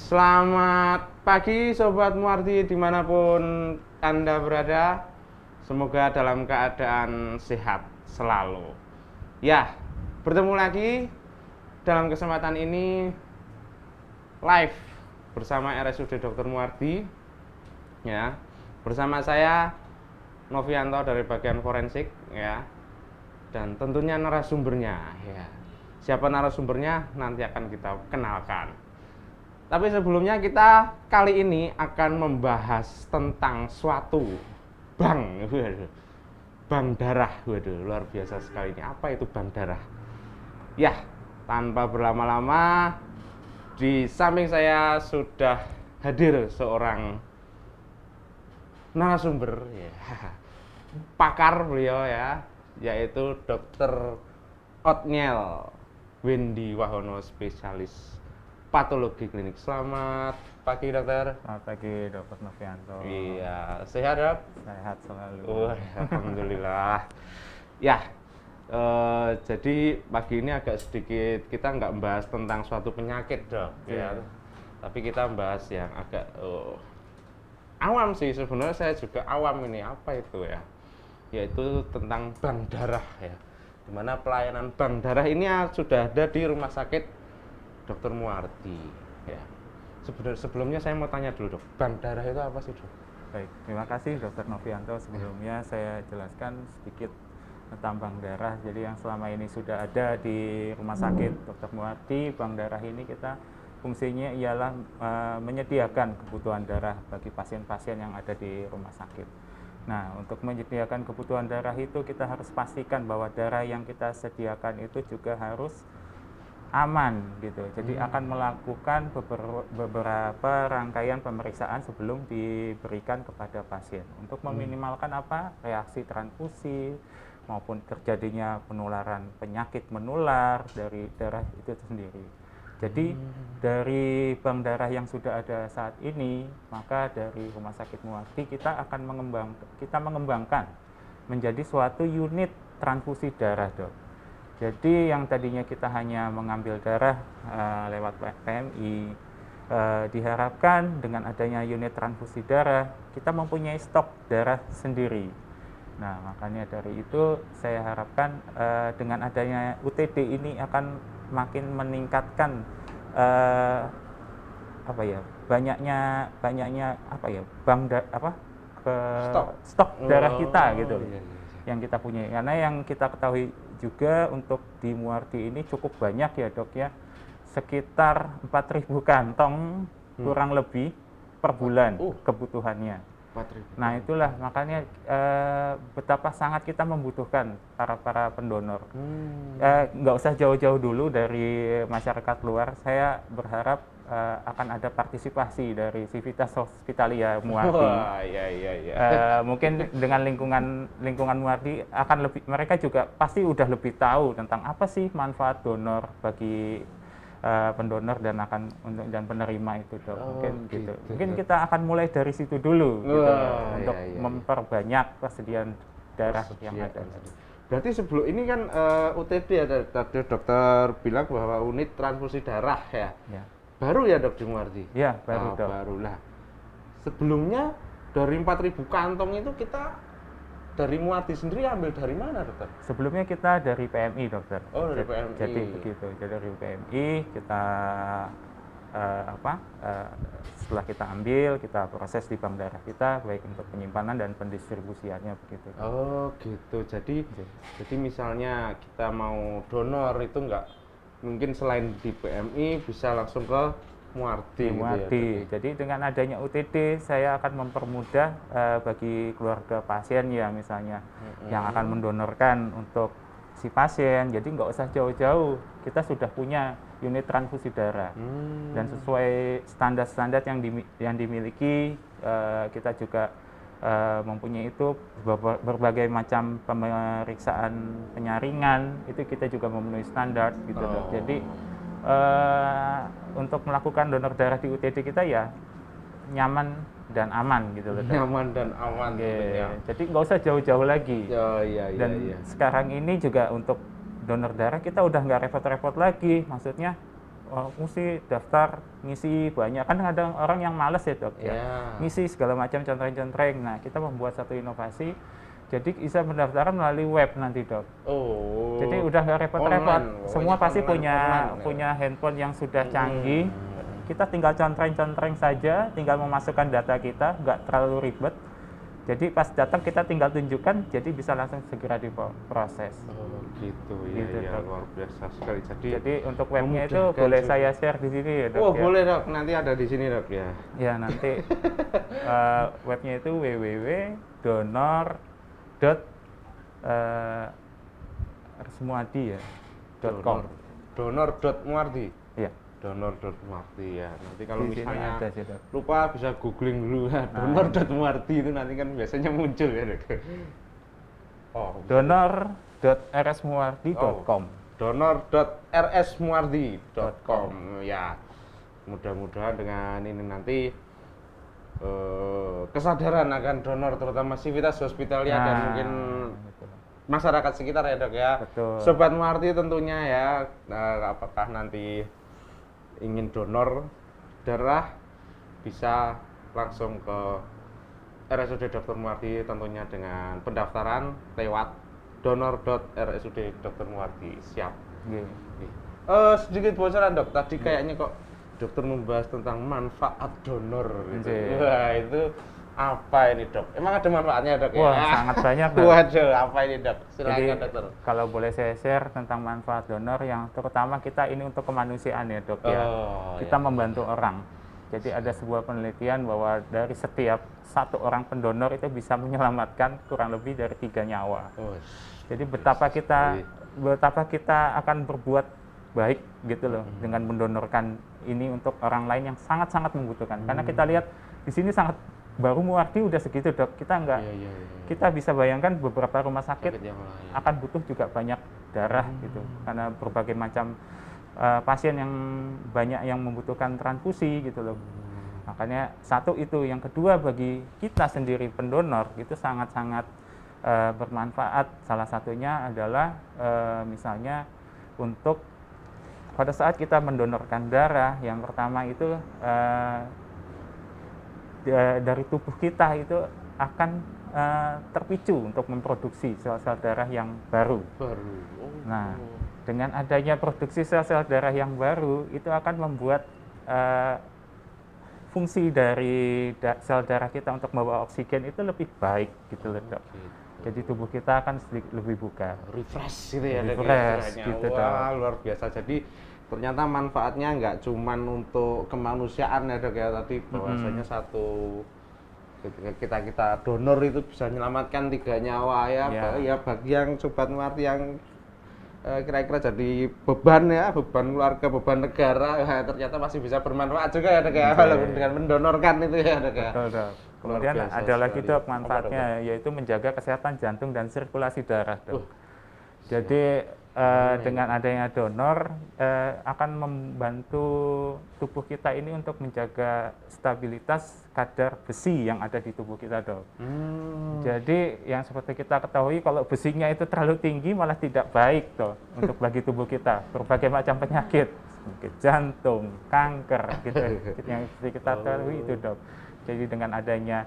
Selamat pagi Sobat Muarti dimanapun Anda berada. Semoga dalam keadaan sehat selalu. Ya, bertemu lagi dalam kesempatan ini live bersama RSUD Dr. Muarti. Ya, bersama saya Novianto dari bagian forensik ya. Dan tentunya narasumbernya ya. Siapa narasumbernya nanti akan kita kenalkan. Tapi sebelumnya kita kali ini akan membahas tentang suatu bank, bank darah, waduh luar biasa sekali ini. Apa itu bank darah? Ya, tanpa berlama-lama, di samping saya sudah hadir seorang narasumber, ya, pakar beliau ya, yaitu Dr. Otniel Wendy Wahono, spesialis patologi klinik. Selamat pagi dokter. Selamat pagi Dr. Novianto. Iya, sehat dok? Sehat selalu. Alhamdulillah. Ya, jadi pagi ini agak sedikit kita nggak membahas tentang suatu penyakit dok, ya. Tapi kita membahas yang agak awam sih sebenarnya. Saya juga awam ini, apa itu ya? Yaitu tentang bank darah ya. Dimana pelayanan bank darah ini sudah ada di rumah sakit Dr. Muarti ya. Sebelumnya saya mau tanya dulu dok, bank darah itu apa sih dok? Baik, terima kasih Dr. Novianto. Sebelumnya saya jelaskan sedikit tentang bank darah. Jadi yang selama ini sudah ada di rumah sakit Dr. Muarti, bank darah ini kita fungsinya ialah menyediakan kebutuhan darah bagi pasien-pasien yang ada di rumah sakit. Nah, untuk menyediakan kebutuhan darah itu kita harus pastikan bahwa darah yang kita sediakan itu juga harus aman gitu. Jadi akan melakukan beberapa rangkaian pemeriksaan sebelum diberikan kepada pasien untuk meminimalkan apa? Reaksi transfusi maupun terjadinya penularan penyakit menular dari darah itu sendiri. Jadi dari bank darah yang sudah ada saat ini, maka dari Rumah Sakit Muarti kita akan mengembangkan menjadi suatu unit transfusi darah, dok. Jadi yang tadinya kita hanya mengambil darah lewat PMI, diharapkan dengan adanya unit transfusi darah, kita mempunyai stok darah sendiri. Nah, makanya dari itu saya harapkan dengan adanya UTD ini akan makin meningkatkan banyaknya stok darah kita gitu. Iya. Yang kita punya. Karena yang kita ketahui juga untuk di Muarti ini cukup banyak ya dok ya, sekitar 4.000 kantong kurang lebih per bulan kebutuhannya. 4.000. Nah itulah makanya betapa sangat kita membutuhkan para pendonor. Nggak usah jauh-jauh dulu dari masyarakat luar, saya berharap akan ada partisipasi dari Civitas Hospitalia Muarti. Wah, iya. Mungkin dengan lingkungan Muarti akan lebih, mereka juga pasti udah lebih tahu tentang apa sih manfaat donor bagi pendonor dan penerima itu dok. Mungkin gitu. Mungkin kita akan mulai dari situ dulu gitu, untuk memperbanyak persediaan darah yang ada. Berarti sebelum ini kan UTD ada tadi dokter bilang bahwa unit transfusi darah ya. Baru ya dok di Muarti? Iya, baru dok. Baru lah. Sebelumnya dari 4.000 kantong itu kita dari Muarti sendiri ambil dari mana dokter? Sebelumnya kita dari PMI dokter. Oh dari PMI. Jadi begitu. Jadi dari PMI kita setelah kita ambil, kita proses di bank darah kita baik untuk penyimpanan dan pendistribusiannya begitu. Oh gitu. Jadi misalnya kita mau donor itu enggak mungkin selain di PMI bisa langsung ke Muarti. Muarti. Ya, jadi dengan adanya UTD saya akan mempermudah bagi keluarga pasien ya misalnya yang akan mendonorkan untuk si pasien. Jadi nggak usah jauh-jauh, kita sudah punya unit transfusi darah dan sesuai standar-standar yang dimiliki, kita juga mempunyai itu berbagai macam pemeriksaan penyaringan itu kita juga memenuhi standar gitu dok. Jadi untuk melakukan donor darah di UTD kita ya nyaman dan aman gitu loh. Nyaman dan aman gitu. Jadi nggak usah jauh-jauh lagi. Sekarang ini juga untuk donor darah kita udah nggak repot-repot lagi. Maksudnya mesti daftar ngisi banyak, kan ada orang yang males ya dok ya, ngisi segala macam contreng-contreng. Nah kita membuat satu inovasi, jadi bisa pendaftaran melalui web nanti dok. Jadi udah nggak repot-repot, semua pasti punya handphone yang sudah canggih. Kita tinggal contreng-contreng saja, tinggal memasukkan data kita, nggak terlalu ribet. Jadi pas datang kita tinggal tunjukkan, jadi bisa langsung segera diproses. Oh gitu, Gitu, ya Dok. luar biasa sekali. Jadi untuk webnya itu memudahkan boleh juga. saya share di sini ya dok. Oh ya. boleh dok, nanti ada di sini dok ya. Ya nanti webnya itu www.donor.resmuadi ya. .com. Donor.muardi. Iya. Donor.muardi ya. Nanti kalau Di sini misalnya ada sih, Dok. lupa bisa googling dulu ya. Donor.muardi itu nanti kan biasanya muncul ya dok. Oh. Donor.rsmuardi.com. Donor.rsmuardi.com ya. Mudah-mudahan dengan ini nanti kesadaran akan donor terutama Civitas Hospitalia dan mungkin betul. masyarakat sekitar ya dok ya. Betul. Sobat Muarti tentunya ya, apakah nanti ingin donor darah bisa langsung ke RSUD Dr. Muarti tentunya dengan pendaftaran lewat donor.rsud Dr. Muarti. Siap. Sedikit bocoran dok, tadi kayaknya kok dokter membahas tentang manfaat donor gitu. Wah itu apa ini dok? Emang ada manfaatnya dok ya? Wah sangat banyak dok. Waduh apa ini dok? Jadi Silakan dokter. kalau boleh saya share tentang manfaat donor yang terutama kita ini untuk kemanusiaan ya dok ya. Kita membantu orang. Jadi ada sebuah penelitian bahwa dari setiap satu orang pendonor itu bisa menyelamatkan kurang lebih dari 3 nyawa. Jadi betapa kita akan berbuat baik gitu loh dengan mendonorkan ini untuk orang lain yang sangat-sangat membutuhkan. Karena kita lihat di sini sangat baru Muardi udah segitu dok. Kita bisa bayangkan beberapa rumah sakit akan butuh juga banyak darah gitu. Karena berbagai macam pasien yang banyak yang membutuhkan transfusi gitu loh. Makanya satu itu, yang kedua bagi kita sendiri pendonor itu sangat-sangat bermanfaat. Salah satunya adalah misalnya untuk pada saat kita mendonorkan darah, yang pertama itu dari tubuh kita itu akan terpicu untuk memproduksi sel-sel darah yang baru. Nah, dengan adanya produksi sel-sel darah yang baru itu akan membuat fungsi dari sel darah kita untuk membawa oksigen itu lebih baik gitu loh dok. Jadi tubuh kita akan sedikit lebih bugar, refresh gitu ya, refresh gitu dok. Wah luar biasa. Jadi ternyata manfaatnya nggak cuman untuk kemanusiaan ya dok ya, tadi bahwasanya satu ketika kita donor itu bisa menyelamatkan 3 nyawa ya. Ya bagi yang sobat Muarti yang kira-kira jadi beban ya, beban keluarga, beban negara, ternyata masih bisa bermanfaat juga ya dok ya, walaupun dengan mendonorkan itu ya dok ya. Betul dok. Kemudian ada lagi dok manfaatnya, yaitu menjaga kesehatan jantung dan sirkulasi darah dok. Jadi dengan adanya donor akan membantu tubuh kita ini untuk menjaga stabilitas kadar besi yang ada di tubuh kita dok. Jadi yang seperti kita ketahui kalau besinya itu terlalu tinggi malah tidak baik dok untuk bagi tubuh kita. Berbagai macam penyakit, jantung, kanker gitu yang seperti kita ketahui itu dok. Jadi dengan adanya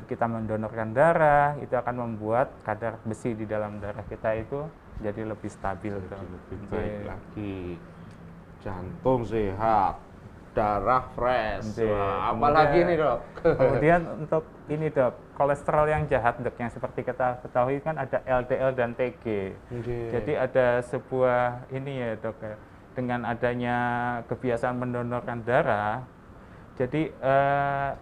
kita mendonorkan darah itu akan membuat kadar besi di dalam darah kita itu jadi lebih stabil, lebih baik lagi, jantung sehat, darah fresh. Apalagi ini dok. Kemudian untuk ini dok, kolesterol yang jahat dok, yang seperti kita ketahui kan ada LDL dan TG. Jadi ada sebuah ini ya dok ya, dengan adanya kebiasaan mendonorkan darah, jadi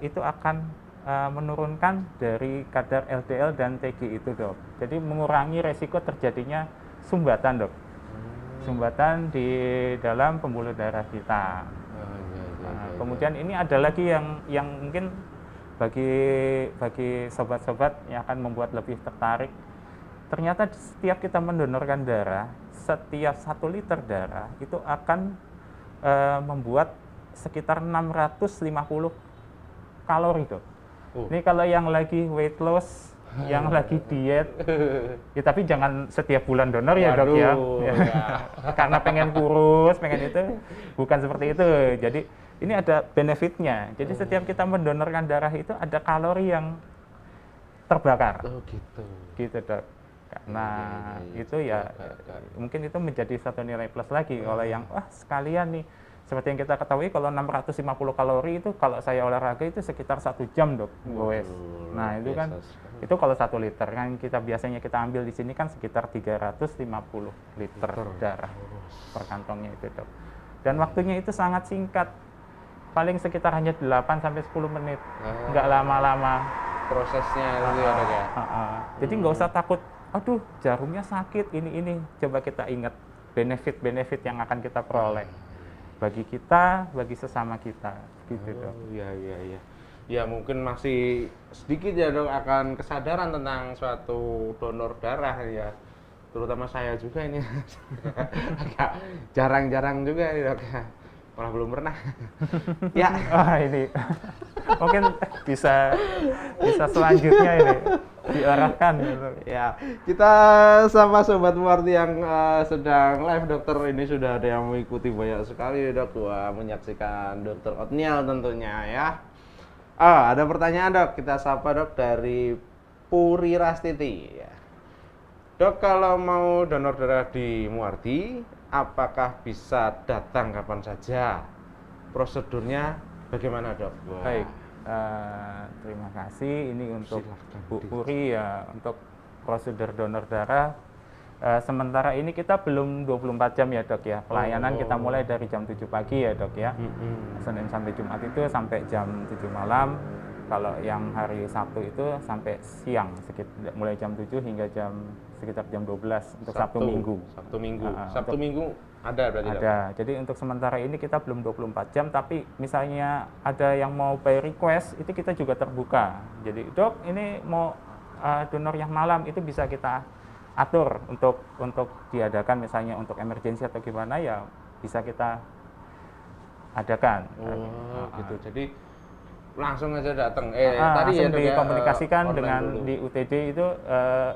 itu akan menurunkan dari kadar LDL dan TG itu dok. Jadi mengurangi resiko terjadinya sumbatan dok. Sumbatan di dalam pembuluh darah kita. Kemudian ini ada lagi yang mungkin bagi sobat-sobat yang akan membuat lebih tertarik. Ternyata setiap kita mendonorkan darah, setiap 1 liter darah itu akan membuat sekitar 650 kalori dok. Ini kalau yang lagi weight loss yang lagi diet. Ya tapi jangan setiap bulan donor ya dok ya. Waduh, Ya. ya. Karena pengen kurus, pengen itu, bukan seperti itu. Jadi ini ada benefitnya. Jadi setiap kita mendonorkan darah itu ada kalori yang terbakar. Oh gitu. Gitu dok. Karena itu ya mungkin itu menjadi satu nilai plus lagi. Kalau yang wah sekalian nih, seperti yang kita ketahui kalau 650 kalori itu kalau saya olahraga itu sekitar 1 jam dok. Wes. Nah itu kan itu kalau 1 liter kan kita biasanya kita ambil di sini kan sekitar 350 liter darah per kantongnya itu dok. Dan waktunya itu sangat singkat, paling sekitar hanya 8 sampai 10 menit, nggak lama-lama prosesnya itu ya dok ya. Jadi nggak usah takut, aduh jarumnya sakit ini. Coba kita ingat benefit yang akan kita peroleh bagi kita, bagi sesama kita, gitu dok. Iya. Ya mungkin masih sedikit ya dok akan kesadaran tentang suatu donor darah ya. Terutama saya juga ini agak jarang-jarang juga ini dok ya. Malah belum pernah. Ya. Ini mungkin bisa selanjutnya ini diarahkan gitu. Ya, kita sama sobat Muarti yang sedang live dokter ini sudah ada yang mengikuti banyak sekali dok. Wah, menyaksikan dokter Otniel tentunya ya. Ada pertanyaan dok, kita sapa dok dari Puri Rastiti ya. Dok, kalau mau donor darah di Muarti, apakah bisa datang kapan saja? Prosedurnya bagaimana dok? Wah. Baik, terima kasih. Ini untuk Silahkan, Bu Puri ya, untuk prosedur donor darah. Sementara ini kita belum 24 jam ya dok ya. Pelayanan kita mulai dari jam 7 pagi ya dok ya. Senin sampai Jumat itu sampai jam 7 malam. Kalau yang hari Sabtu itu sampai siang, mulai jam 7 hingga sekitar jam 12 untuk Sabtu Minggu. Sabtu Minggu ada berarti dok? Ada. Jadi untuk sementara ini kita belum 24 jam, tapi misalnya ada yang mau by request, itu kita juga terbuka. Jadi dok, ini mau donor yang malam, itu bisa kita atur untuk diadakan, misalnya untuk emergency atau gimana ya bisa kita adakan. Gitu. Jadi langsung aja datang. Tadi ya langsung dikomunikasikan online dengan dulu. di UTD itu,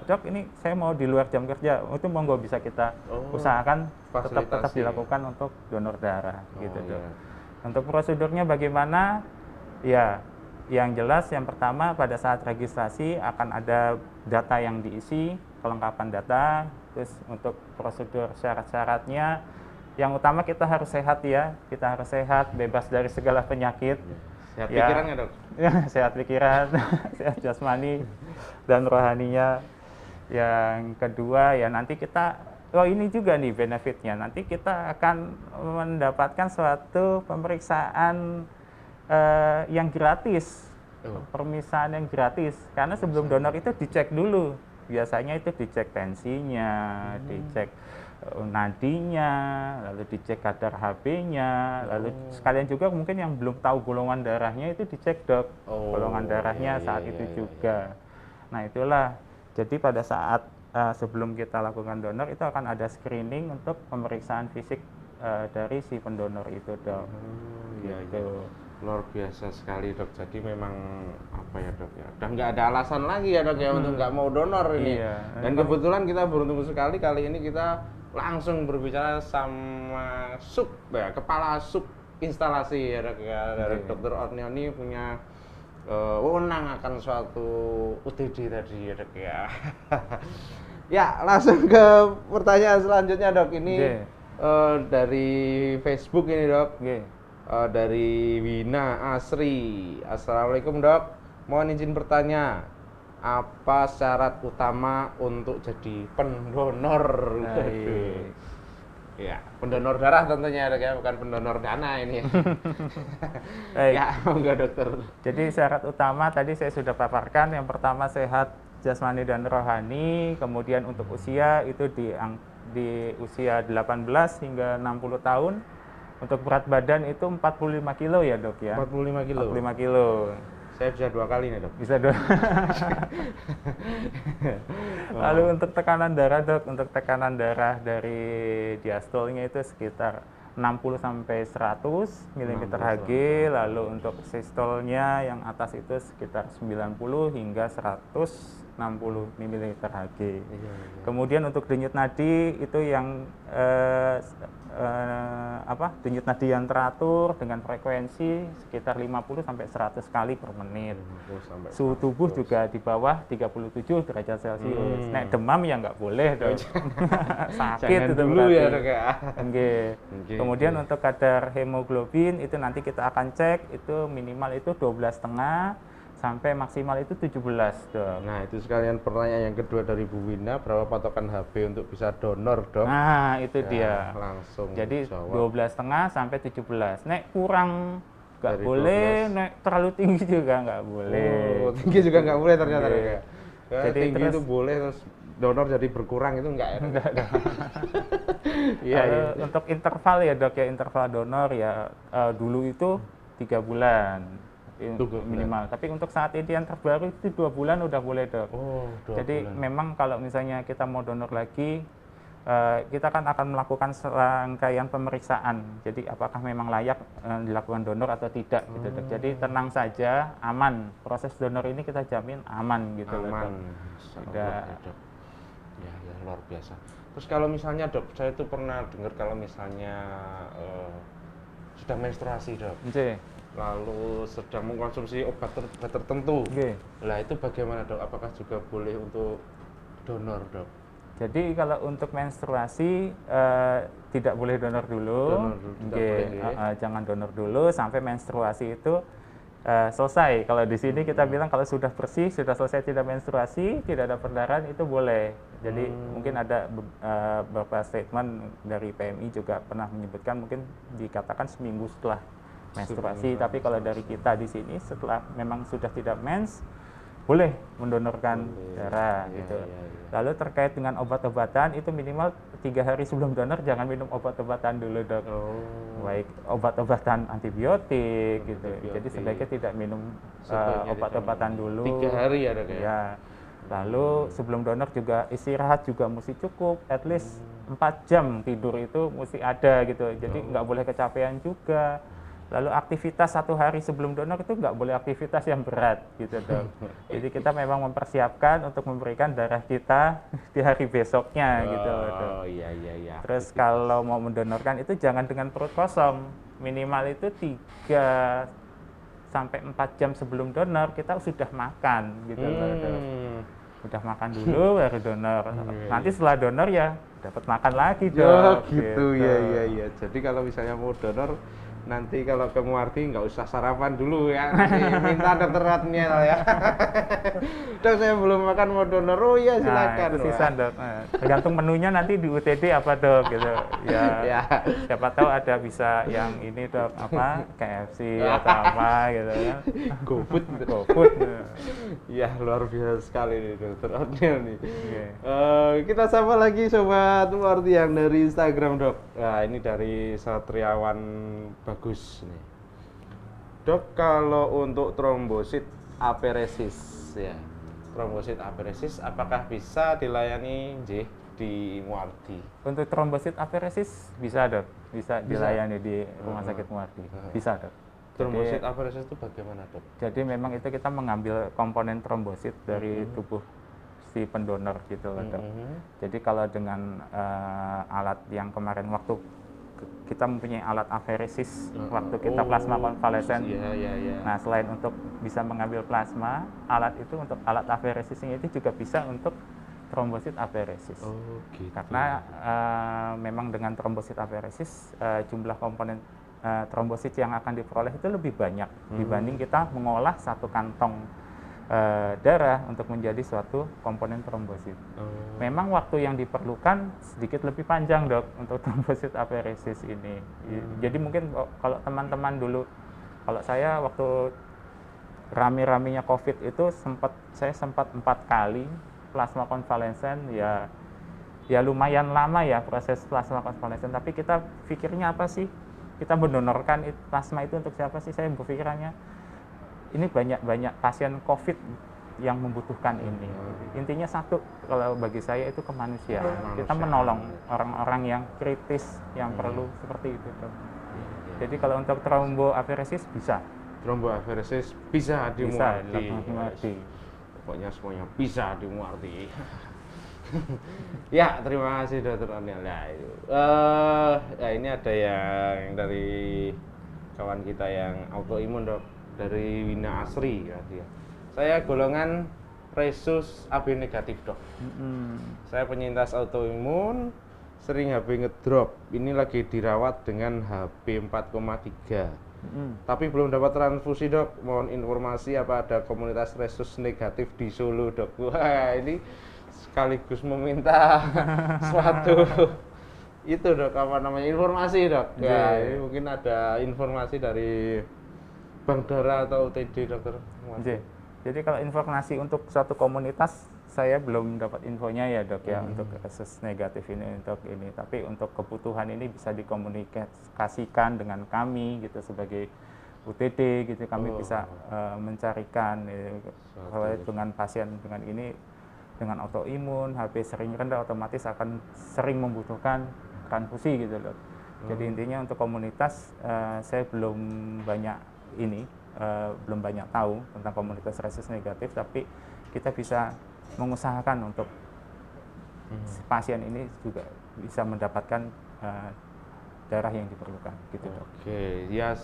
dok ini saya mau di luar jam kerja, itu monggo bisa kita usahakan tetap fasilitasi. dilakukan untuk donor darah gitu dok. Iya. Untuk prosedurnya bagaimana? Ya, yang jelas yang pertama pada saat registrasi akan ada data yang diisi, kelengkapan data. Terus untuk prosedur syarat-syaratnya, yang utama kita harus sehat ya, kita harus sehat, bebas dari segala penyakit. Sehat pikiran ya dok? Ya, sehat pikiran, sehat jasmani dan rohaninya. Yang kedua ya nanti kita, ini juga nih benefitnya, nanti kita akan mendapatkan suatu pemeriksaan yang gratis, pemeriksaan yang gratis, karena sebelum donor itu dicek dulu, biasanya itu dicek tensinya, dicek nadinya, lalu dicek kadar HB-nya, lalu sekalian juga mungkin yang belum tahu golongan darahnya itu dicek dok, golongan darahnya saat itu juga. Nah itulah, jadi pada saat sebelum kita lakukan donor itu akan ada screening untuk pemeriksaan fisik dari si pendonor itu dok. Gitu. Luar biasa sekali dok. Jadi memang apa ya dok ya, udah nggak ada alasan lagi ya dok ya untuk nggak mau donor ini. Iya. Dan kebetulan kita beruntung sekali kali ini kita langsung berbicara sama kepala sub instalasi ya dok ya, dari Dokter Otniel ini punya wewenang akan suatu UTD tadi ya dok ya. Ya langsung ke pertanyaan selanjutnya dok. Ini dari Facebook ini dok. Dari Wina Asri. Assalamualaikum dok, mohon izin bertanya, apa syarat utama untuk jadi pendonor? Ya, pendonor darah tentunya dok ya, bukan pendonor dana ini. Ya, enggak dokter. Jadi syarat utama tadi saya sudah paparkan, yang pertama sehat jasmani dan rohani, kemudian untuk usia itu di usia 18 hingga 60 tahun. Untuk berat badan itu 45 kilo ya dok ya. 45 kilo. 45 kilo. Saya bisa 2 kali nih dok. Bisa dok. Lalu untuk tekanan darah dok, untuk tekanan darah dari diastolnya itu sekitar 60 sampai 100 mm Hg, lalu untuk sistolnya yang atas itu sekitar 90 hingga 100 60 ml Hg. Iya. Kemudian untuk denyut nadi itu yang denyut nadi yang teratur dengan frekuensi sekitar 50 sampai 100 kali per menit. 50 sampai Suhu tubuh 100. juga di bawah 37 derajat Celcius. Nek demam ya nggak boleh dong. Sakit Jangan itu dulu berarti. ya, Dok ya. Oke. Oke, Kemudian oke. untuk kadar hemoglobin itu nanti kita akan cek itu minimal itu 12,5 sampai maksimal itu 17, Dok. Nah, itu sekalian pertanyaan yang kedua dari Bu Wina, berapa patokan HB untuk bisa donor, Dok? Nah, itu Ya, dia. langsung Jadi jawab. 12,5 sampai 17. Nek kurang nggak Dari boleh, 12. nek terlalu tinggi juga nggak boleh. Oh, tinggi juga nggak boleh ternyata, Oke. Dok ya. Ya, Jadi tinggi terus- itu boleh, terus donor jadi berkurang itu enggak ya, Dok? Enggak dong. Iya, Lalu iya. untuk interval ya dok ya, interval donor ya dulu itu 3 bulan Tunggu, minimal. Tapi untuk saat ini yang terbaru itu 2 bulan udah boleh dok. Oh, 2 Jadi bulan. memang kalau misalnya kita mau donor lagi, kita kan akan melakukan serangkaian pemeriksaan. Jadi apakah memang layak dilakukan donor atau tidak gitu dok. Jadi tenang saja, aman. Proses donor ini kita jamin aman gitu loh, Aman. Dok. Masya Allah, Tidak. ya, Dok. Ya, ya, luar biasa. Terus kalau misalnya, Dok, saya itu pernah dengar kalau misalnya sudah menstruasi, Dok, Oke. lalu sedang mengkonsumsi obat tertentu. Oke. Lah itu bagaimana, Dok? Apakah juga boleh untuk donor, Dok? Jadi kalau untuk menstruasi tidak boleh donor dulu. Donor dulu, tidak boleh, ya. Jangan donor dulu sampai menstruasi itu selesai. Kalau di sini kita bilang kalau sudah bersih, sudah selesai tidak menstruasi, tidak ada perdarahan itu boleh. Jadi mungkin ada beberapa statement dari PMI juga pernah menyebutkan mungkin dikatakan seminggu setelah menstruasi. Tapi kalau dari kita di sini setelah memang sudah tidak mens, boleh mendonorkan darah Iya, gitu. iya, iya. Lalu terkait dengan obat-obatan itu minimal 3 hari sebelum donor jangan minum obat-obatan dulu dok. Oh. Baik obat-obatan antibiotik gitu. Antibiotik. Jadi sebaiknya tidak minum Sebaiknya obat-obatan tidak dulu. 3 hari ya, Dok ya? Ya. Lalu sebelum donor juga istirahat juga mesti cukup, at least 4 jam tidur itu mesti ada gitu. Jadi nggak boleh kecapean juga. Lalu aktivitas 1 hari sebelum donor itu nggak boleh aktivitas yang berat gitu dok. Jadi kita memang mempersiapkan untuk memberikan darah kita di hari besoknya gitu loh, Dok. Oh, iya, iya, iya. Terus kalau mau mendonorkan itu jangan dengan perut kosong. Minimal itu 3 sampai 4 jam sebelum donor kita sudah makan gitu loh, Dok. Udah makan dulu baru donor. Nanti setelah donor ya dapat makan lagi Ya, dok. gitu, ya, ya, ya. Jadi kalau misalnya mau donor, nanti kalau ke Muardi nggak usah sarapan dulu ya, nanti minta dokteratnya ya. Dok, saya belum makan, mau donor. Oh iya, silakan. Nah, itu sisa Wah. dok. Nah, tergantung menunya nanti di UTD apa dok gitu. Ya, Ya. siapa tahu ada bisa yang ini dok apa KFC atau apa gitu ya. GoFood. GoFood. Ya, luar biasa sekali nih dokter Otniel nih. Oke. Kita sapa lagi sobat Muardi yang dari Instagram, Dok. Nah, ini dari Satriawan Bagus nih. Dok, kalau untuk trombosit aferesis ya. Trombosit aferesis apakah bisa dilayani di Muardi? Untuk trombosit aferesis bisa dok, bisa dilayani di rumah sakit Muardi. Bisa dok. Trombosit aferesis itu bagaimana, Dok? Jadi memang itu kita mengambil komponen trombosit dari tubuh si pendonor gitu loh dok. Jadi kalau dengan alat yang kemarin waktu kita mempunyai alat aferesis waktu kita plasma konvalesen. Iya, iya, iya. Nah selain untuk bisa mengambil plasma, alat itu untuk alat aferesisnya itu juga bisa untuk trombosit aferesis. Oh, gitu. Karena memang dengan trombosit aferesis jumlah komponen trombosit yang akan diperoleh itu lebih banyak dibanding kita mengolah satu kantong darah untuk menjadi suatu komponen trombosit. Memang waktu yang diperlukan sedikit lebih panjang dok untuk trombosit aferesis ini. Jadi mungkin kalau teman-teman dulu, kalau saya waktu rame-ramenya COVID itu saya sempat 4 kali plasma konvalesen ya lumayan lama ya proses plasma konvalesen. Tapi kita pikirnya apa sih? Kita mendonorkan plasma itu untuk siapa sih? Saya berpikirannya ini banyak pasien COVID yang membutuhkan ini. Intinya satu, kalau bagi saya itu kemanusiaan. Kita menolong orang-orang yang kritis, yang perlu seperti itu. Jadi kalau untuk tromboaferesis bisa. Tromboaferesis bisa di Bisa Muardi. Muardi. pokoknya semuanya bisa di Muarti. Ya, terima kasih Dokter Oniel. Nah, itu. Ya ini ada yang dari kawan kita yang autoimun dok, dari Wina Asri ya dia. Saya golongan Rhesus AB negatif dok. Saya penyintas autoimun, sering HB ngedrop. Ini lagi dirawat dengan HB 4,3. Tapi belum dapat transfusi dok. Mohon informasi apa ada komunitas Rhesus negatif di Solo dok. Wah ini sekaligus meminta suatu itu dok, apa namanya, informasi dok. Ya ini mungkin ada informasi dari Bank Darah atau UTD dokter. Jadi kalau informasi untuk suatu komunitas saya belum dapat infonya ya dok ya, untuk Rhesus negatif ini untuk ini. Tapi untuk kebutuhan ini bisa dikomunikasikan dengan kami gitu sebagai UTD gitu, kami bisa mencarikan kalau dengan pasien dengan ini dengan autoimun, HB sering rendah, otomatis akan sering membutuhkan transfusi gitu loh. Jadi intinya untuk komunitas saya belum banyak belum banyak tahu tentang komunitas Rhesus negatif, tapi kita bisa mengusahakan untuk pasien ini juga bisa mendapatkan darah yang diperlukan gitu dok. Oke, ya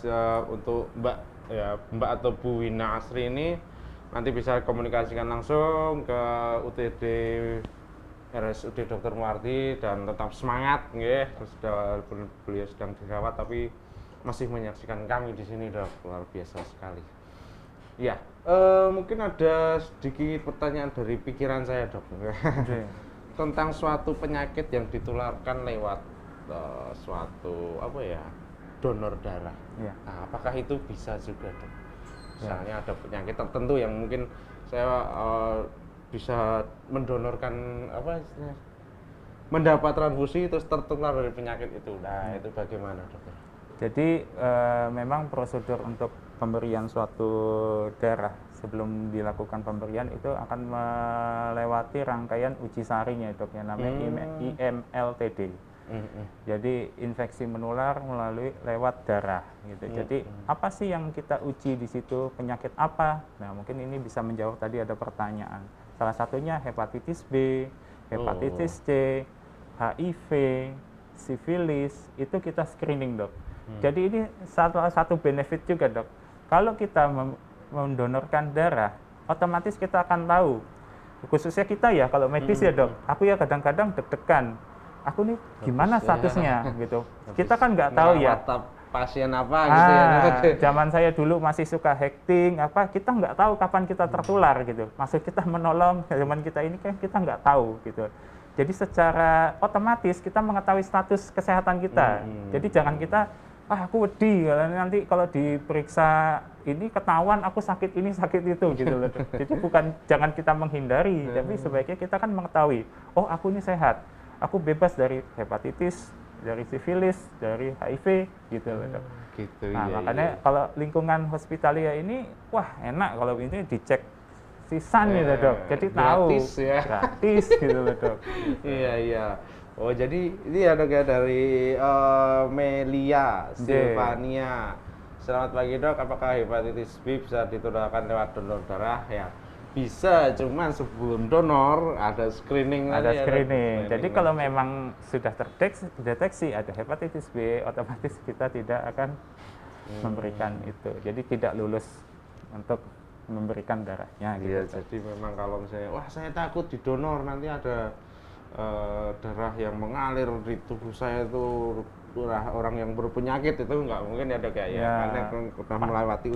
untuk Mbak atau Bu Wina Asri ini nanti bisa komunikasikan langsung ke UTD RSUD Dr. Muarti dan tetap semangat nggih. Beliau sedang dirawat tapi masih menyaksikan kami di sini dok, luar biasa sekali. Ya, mungkin ada sedikit pertanyaan dari pikiran saya dok. Tentang suatu penyakit yang ditularkan lewat suatu donor darah. Nah, apakah itu bisa juga dok? Misalnya ada penyakit tertentu yang mungkin saya bisa mendonorkan mendapat transfusi terus tertular dari penyakit itu. Nah, itu bagaimana dokter? Jadi memang prosedur untuk pemberian suatu darah sebelum dilakukan pemberian itu akan melewati rangkaian uji saring ya dok, yang namanya IMLTD. Jadi infeksi menular melalui lewat darah gitu. Jadi apa sih yang kita uji di situ, penyakit apa? Nah mungkin ini bisa menjawab tadi ada pertanyaan. Salah satunya hepatitis B, hepatitis C, HIV, sifilis, itu kita screening dok. Jadi ini salah satu benefit juga dok. Kalau kita mendonorkan darah, otomatis kita akan tahu. Khususnya kita ya kalau medis ya dok. Aku ya kadang-kadang deg-degan. Aku nih gimana statusnya gitu. Kita kan nggak tahu ya. Pasien apa gitu ya. Zaman saya dulu masih suka hacking kita nggak tahu kapan kita tertular gitu. Maksud kita menolong, zaman kita ini kan kita nggak tahu gitu. Jadi secara otomatis kita mengetahui status kesehatan kita. Jadi jangan kita aku wedi nanti kalau diperiksa ini ketahuan aku sakit ini sakit itu gitu loh. Jadi jangan kita menghindari, tapi sebaiknya kita kan mengetahui, oh aku ini sehat. Aku bebas dari hepatitis, dari sifilis, dari HIV gitu loh dok. Gitu, nah makanya kalau lingkungan hospitalia ini wah enak kalau ini dicek sisan gitu dok. Jadi gratis, tahu gratis gitu loh dok. Iya. Oh jadi ini ya dok ya dari Melia Silvania. Selamat pagi dok, apakah hepatitis B bisa ditularkan lewat donor darah? Ya bisa, cuman sebelum donor ada screening. Jadi kalau memang sudah terdeteksi ada hepatitis B, otomatis kita tidak akan memberikan itu. Jadi tidak lulus untuk memberikan darahnya. Iya, gitu. Jadi memang kalau misalnya, wah saya takut didonor nanti ada darah yang mengalir di tubuh saya itu orang yang berpenyakit itu nggak mungkin ada karena sudah melewati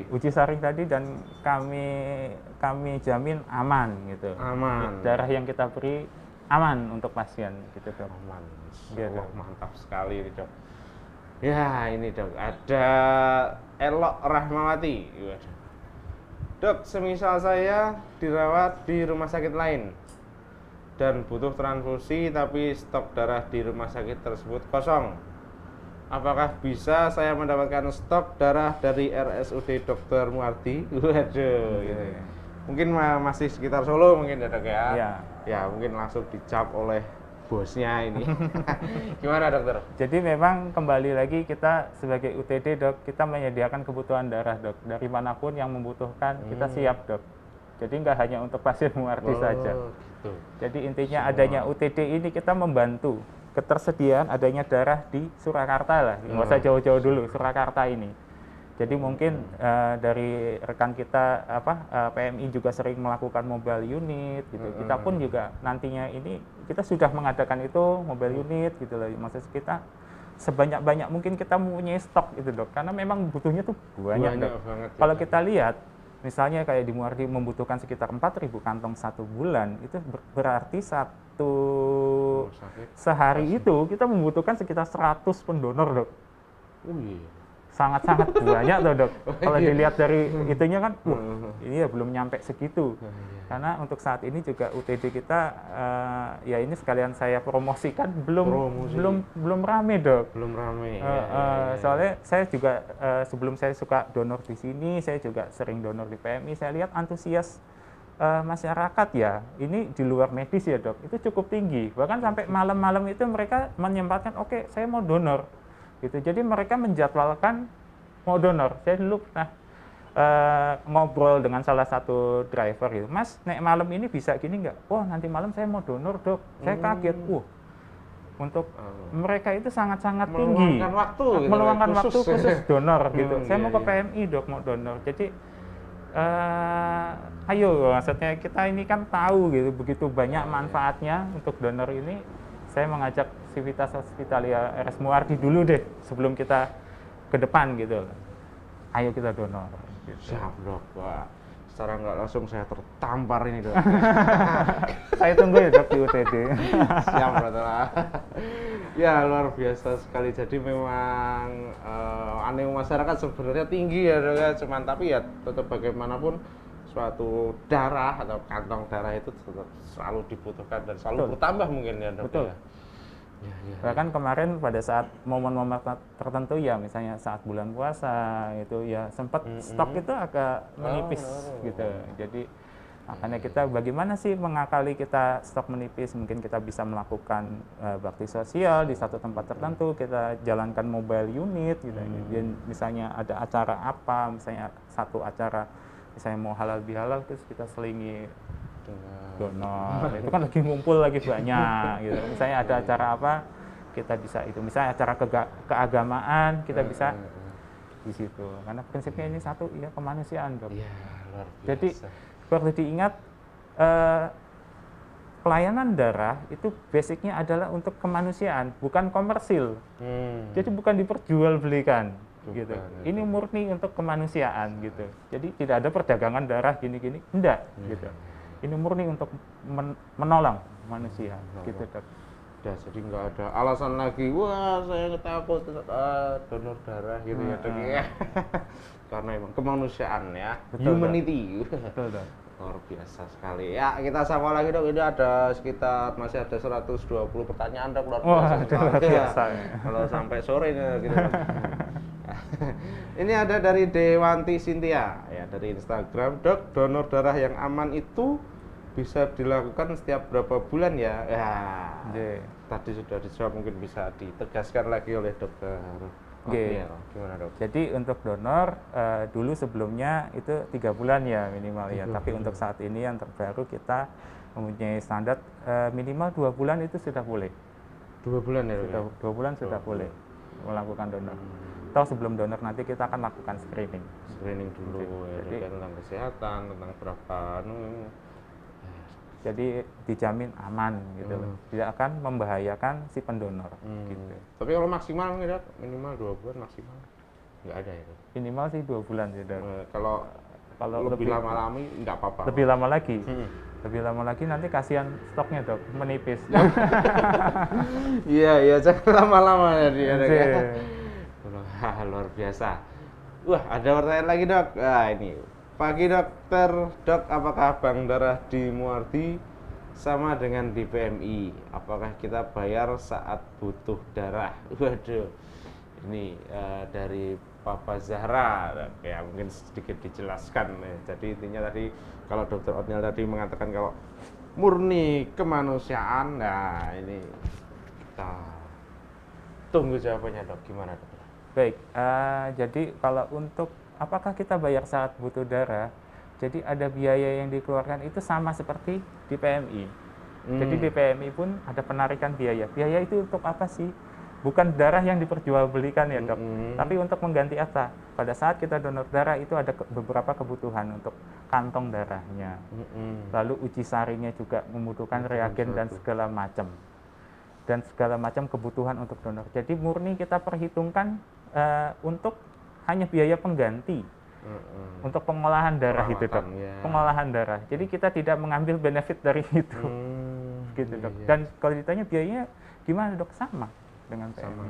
uji saring tadi dan kami jamin aman gitu. Aman. Darah yang kita beri aman untuk pasien gitu dok. Aman. Gitu. Wah, mantap sekali dok. Ya ini dok ada Elok Rahmawati. Dok, semisal saya dirawat di rumah sakit lain dan butuh transfusi tapi stok darah di rumah sakit tersebut kosong. Apakah bisa saya mendapatkan stok darah dari RSUD Dr. Muarti? Waduh, gitu. Mungkin masih sekitar Solo mungkin ya dok ya? Ya mungkin langsung dicap oleh bosnya ini. Gimana dokter? Jadi memang kembali lagi kita sebagai UTD dok, kita menyediakan kebutuhan darah dok. Dari manapun yang membutuhkan kita siap dok. Jadi nggak hanya untuk pasien Muardi saja. Gitu. Jadi intinya adanya UTD ini kita membantu ketersediaan adanya darah di Surakarta lah. Nggak usah jauh-jauh dulu, Surakarta ini. Jadi mungkin dari rekan kita PMI juga sering melakukan mobile unit gitu. Kita pun juga nantinya ini kita sudah mengadakan itu mobile unit gitu loh. Maksud kita sebanyak-banyak mungkin kita mempunyai stok gitu dok. Karena memang butuhnya tuh banyak dok. Banget, ya, Kalau kita lihat misalnya kayak di Muardi membutuhkan sekitar 4.000 kantong 1 bulan, itu berarti sehari itu kita membutuhkan sekitar 100 pendonor dok. Sangat-sangat banyak tuh dok. Kalau dilihat dari itunya kan, ini ya belum nyampe segitu. Karena untuk saat ini juga UTD kita, ya ini sekalian saya promosikan belum rame dok. Belum rame. Soalnya saya juga sebelum saya suka donor di sini, saya juga sering donor di PMI. Saya lihat antusias masyarakat ya, ini di luar medis ya dok, itu cukup tinggi. Bahkan sampai malam-malam itu mereka menyempatkan, oke, saya mau donor. Gitu. Jadi mereka menjadwalkan mau donor. Saya dulu ngobrol dengan salah satu driver gitu, Mas, nek malam ini bisa gini nggak? Wah, nanti malam saya mau donor dok. Saya kaget. Untuk mereka itu sangat-sangat tinggi. Meluangkan waktu khusus donor gitu. Saya mau ke PMI dok, mau donor. Jadi ayo, maksudnya kita ini kan tahu gitu, begitu banyak manfaatnya untuk donor ini. Saya mengajak Civitas Hospitalia RS Muardi dulu deh sebelum kita ke depan gitu. Ayo kita donor. Gitu. Siap dok. Wah, secara nggak langsung saya tertampar ini dok. Saya tunggu ya dok di UTD. Siap betul. Ya luar biasa sekali. Jadi memang animo masyarakat sebenarnya tinggi ya dok ya. Cuman tapi ya tetap bagaimanapun suatu darah atau kantong darah itu tetap selalu dibutuhkan dan selalu bertambah mungkin ya dok. Betul. Ya. Bahkan kemarin pada saat momen-momen tertentu ya, misalnya saat bulan puasa itu ya sempat stok itu agak menipis gitu. Jadi makanya kita bagaimana sih mengakali kita stok menipis, mungkin kita bisa melakukan bakti sosial di satu tempat tertentu, kita jalankan mobile unit gitu. Dan misalnya ada acara apa, misalnya satu acara misalnya mau halal bihalal, terus kita selingi donor. Itu kan lagi ngumpul lagi banyak gitu. Misalnya ada acara apa, kita bisa itu. Misalnya acara keagamaan, kita bisa di situ. Karena prinsipnya ini satu, ya kemanusiaan dok. Ya, luar biasa. Jadi perlu diingat, pelayanan darah itu basicnya adalah untuk kemanusiaan, bukan komersil. Jadi bukan diperjualbelikan. Gitu. Ini murni untuk kemanusiaan gitu. Jadi tidak ada perdagangan darah gini-gini, enggak gitu. Ini murni untuk menolong manusia gitu dok. Ya, jadi nggak ada alasan lagi, wah saya takut donor darah gitu ya dok ya. Karena emang kemanusiaan ya. Betul, humanity. Betul dok. Luar biasa sekali. Ya, kita sama lagi dok. Ini ada sekitar masih ada 120 pertanyaan dok. Luar biasa. Luar biasa. Kalau sampai sore gitu. Ini ada dari Dewanti Cynthia ya, dari Instagram. Dok, donor darah yang aman itu bisa dilakukan setiap berapa bulan ya? Ya. Tadi sudah dijawab, mungkin bisa ditegaskan lagi oleh dokter. Gimana dok? Jadi untuk donor dulu sebelumnya itu 3 bulan ya minimal ya. Tapi untuk saat ini yang terbaru kita mempunyai standar minimal 2 bulan itu sudah boleh. 2 bulan ya? Sudah 2 bulan sudah boleh melakukan donor. Atau sebelum donor nanti kita akan lakukan screening. Screening dulu ya, jadi tentang kesehatan, tentang berapa jadi dijamin aman gitu loh. Tidak akan membahayakan si pendonor gitu. Tapi kalau maksimal nggak, minimal 2 bulan maksimal nggak ada ya? Minimal sih 2 bulan sih. Kalau lebih lama-lama nggak apa-apa. Lebih lama lagi. Lebih lama lagi nanti kasihan stoknya dok, menipis. Iya, jangan lama-lama ya dia dok. Luar biasa. Wah, ada pertanyaan lagi dok. Nah ini, pagi dokter, dok, apakah bank darah di Muardi sama dengan di PMI? Apakah kita bayar saat butuh darah? Waduh, ini dari Papa Zahra, ya mungkin sedikit dijelaskan. Jadi intinya tadi kalau dokter Otniel tadi mengatakan kalau murni kemanusiaan, nah ini kita tunggu jawabannya dok. Gimana dok? Baik, jadi kalau untuk apakah kita bayar saat butuh darah, Jadi ada biaya yang dikeluarkan itu sama seperti di PMI. Jadi di PMI pun ada penarikan biaya. Biaya itu untuk apa sih? Bukan darah yang diperjualbelikan ya dok, tapi untuk mengganti apa? Pada saat kita donor darah itu ada beberapa kebutuhan untuk kantong darahnya. Lalu uji saringnya juga membutuhkan reagen dan segala macam. Dan segala macam kebutuhan untuk donor. Jadi murni kita perhitungkan untuk hanya biaya pengganti untuk pengolahan darah itu dok, pengolahan darah. Jadi kita tidak mengambil benefit dari itu, gitu dok. Dan kalau ditanya biayanya gimana dok, sama dengan PMI.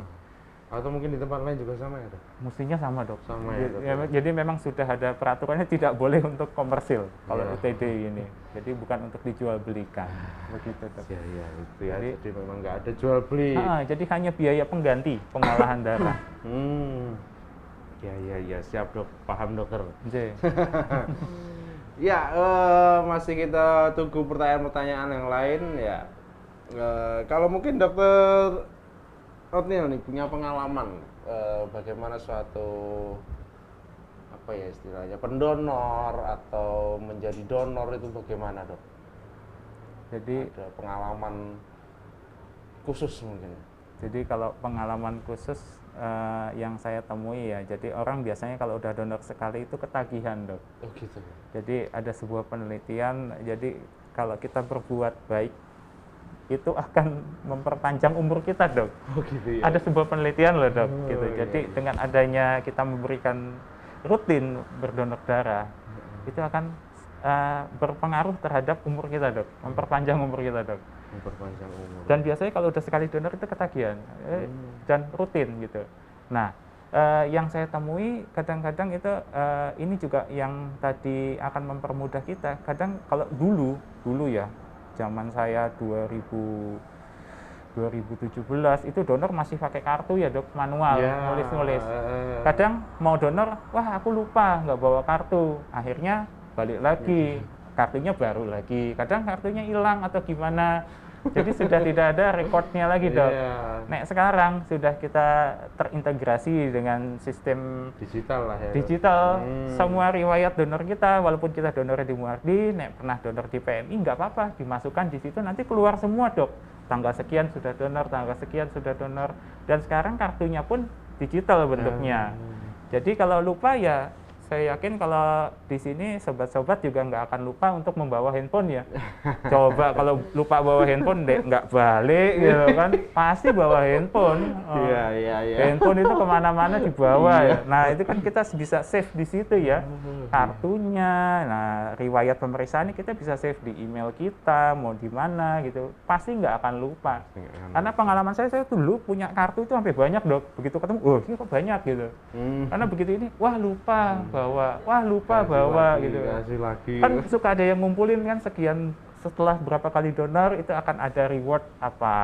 Atau mungkin di tempat lain juga sama ya dok? Mestinya sama dok. Sama ya dok. Jadi memang sudah ada peraturannya tidak boleh untuk komersil kalau UTD ini. Jadi bukan untuk dijual belikan, begitu dok. Iya itu ya. Jadi memang nggak ada jual beli. Jadi hanya biaya pengganti pengolahan darah. Ya siap dok, paham dokter. Ya masih kita tunggu pertanyaan-pertanyaan yang lain ya. Kalau mungkin dokter Otniel nih punya pengalaman bagaimana suatu apa ya istilahnya pendonor atau menjadi donor itu bagaimana dok? Jadi ada pengalaman khusus mungkin. Jadi kalau pengalaman khusus yang saya temui ya, jadi orang biasanya kalau udah donor sekali itu ketagihan dok. Oh gitu. Jadi ada sebuah penelitian, jadi kalau kita berbuat baik itu akan memperpanjang umur kita dok. Oh gitu ya. Ada sebuah penelitian loh dok, gitu. Jadi dengan adanya kita memberikan rutin berdonor darah, itu akan berpengaruh terhadap umur kita dok, memperpanjang umur kita dok. Memperpanjang umur. Dan biasanya kalau udah sekali donor itu ketagihan dan rutin gitu. Nah, yang saya temui kadang-kadang itu ini juga yang tadi akan mempermudah kita. Kadang kalau dulu ya, zaman saya 2017 itu donor masih pakai kartu ya dok, manual, nulis-nulis. Kadang mau donor, wah aku lupa nggak bawa kartu, akhirnya balik lagi, kartunya baru lagi. Kadang kartunya hilang atau gimana. Jadi sudah tidak ada rekodnya lagi dok. Nek sekarang sudah kita terintegrasi dengan sistem digital lah ya. Digital, semua riwayat donor kita, walaupun kita donornya di Muardi, nek pernah donor di PMI nggak apa-apa, dimasukkan di situ nanti keluar semua dok. Tanggal sekian sudah donor, tanggal sekian sudah donor, dan sekarang kartunya pun digital bentuknya. Jadi kalau lupa ya. Saya yakin kalau di sini sobat-sobat juga nggak akan lupa untuk membawa handphone ya. Coba kalau lupa bawa handphone, nggak balik gitu kan, pasti bawa handphone. Handphone itu kemana-mana dibawa ya. Nah itu kan kita bisa save di situ ya, kartunya. Nah riwayat pemeriksaan kita bisa save di email kita, mau di mana gitu, pasti nggak akan lupa. Karena pengalaman saya dulu punya kartu itu sampai banyak dok. Begitu ketemu, oh ini kok banyak gitu. Karena begitu ini, wah lupa bawa gitu. Kan suka ada yang ngumpulin kan sekian, setelah berapa kali donor itu akan ada reward apa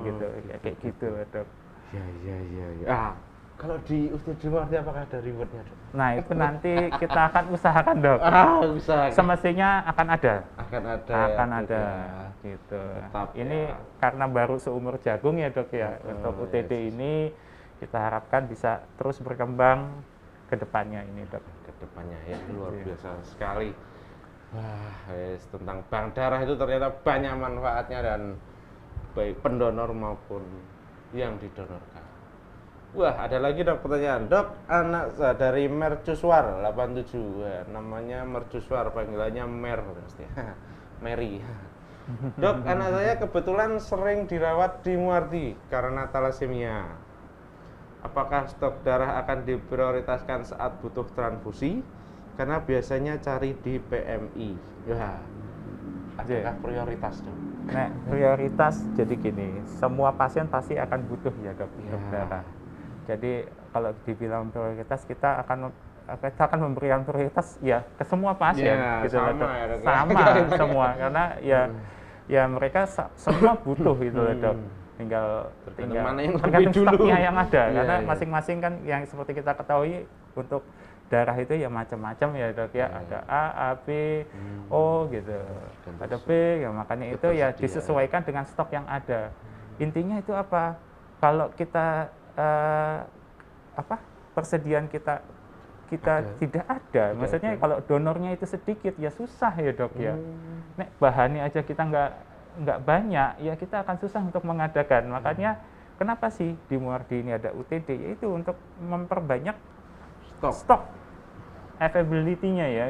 gitu ya, kayak gitu dok. Ya. Kalau di Ustadz Muardi apakah ada rewardnya dok? Nah itu nanti kita akan usahakan dok. Usahakan. Semestinya akan ada ya, gitu. Tetap, ini karena baru seumur jagung ya dok ya. Untuk UTD ini kita harapkan bisa terus berkembang ke depannya ini dok. Ke depannya ya, luar biasa sekali. Wah, tentang bank darah itu ternyata banyak manfaatnya dan baik pendonor maupun yang didonorkan. Wah, ada lagi dok pertanyaan. Dok, anak dari Mercusuar 87, namanya Mercusuar, panggilannya Mer pasti. Mary. Dok, anak saya kebetulan sering dirawat di Muardi karena talasemia. Apakah stok darah akan diprioritaskan saat butuh transfusi? Karena biasanya cari di PMI. Ya, adakah prioritas dok? Nah, prioritas jadi gini, semua pasien pasti akan butuh ya dok stok darah. Jadi kalau dibilang prioritas kita akan memberikan prioritas ya ke semua pasien gitu sama dok. Ya, dok. Sama semua karena ya mereka semua butuh gitu dok. tinggal mana yang tergantung dulu. stoknya yang ada karena masing-masing kan yang seperti kita ketahui untuk darah itu ya macam-macam ya dok ya, ada A, B, O gitu, ada B ya, makanya itu ya disesuaikan dengan stok yang ada. Intinya itu apa, kalau kita persediaan kita kita tidak ada. Maksudnya ada. kalau donornya itu sedikit ya susah ya dok ya. Nek bahannya aja kita nggak banyak ya kita akan susah untuk mengadakan. Makanya kenapa sih di Muardi ini ada UTD, yaitu untuk memperbanyak stok availability-nya ya.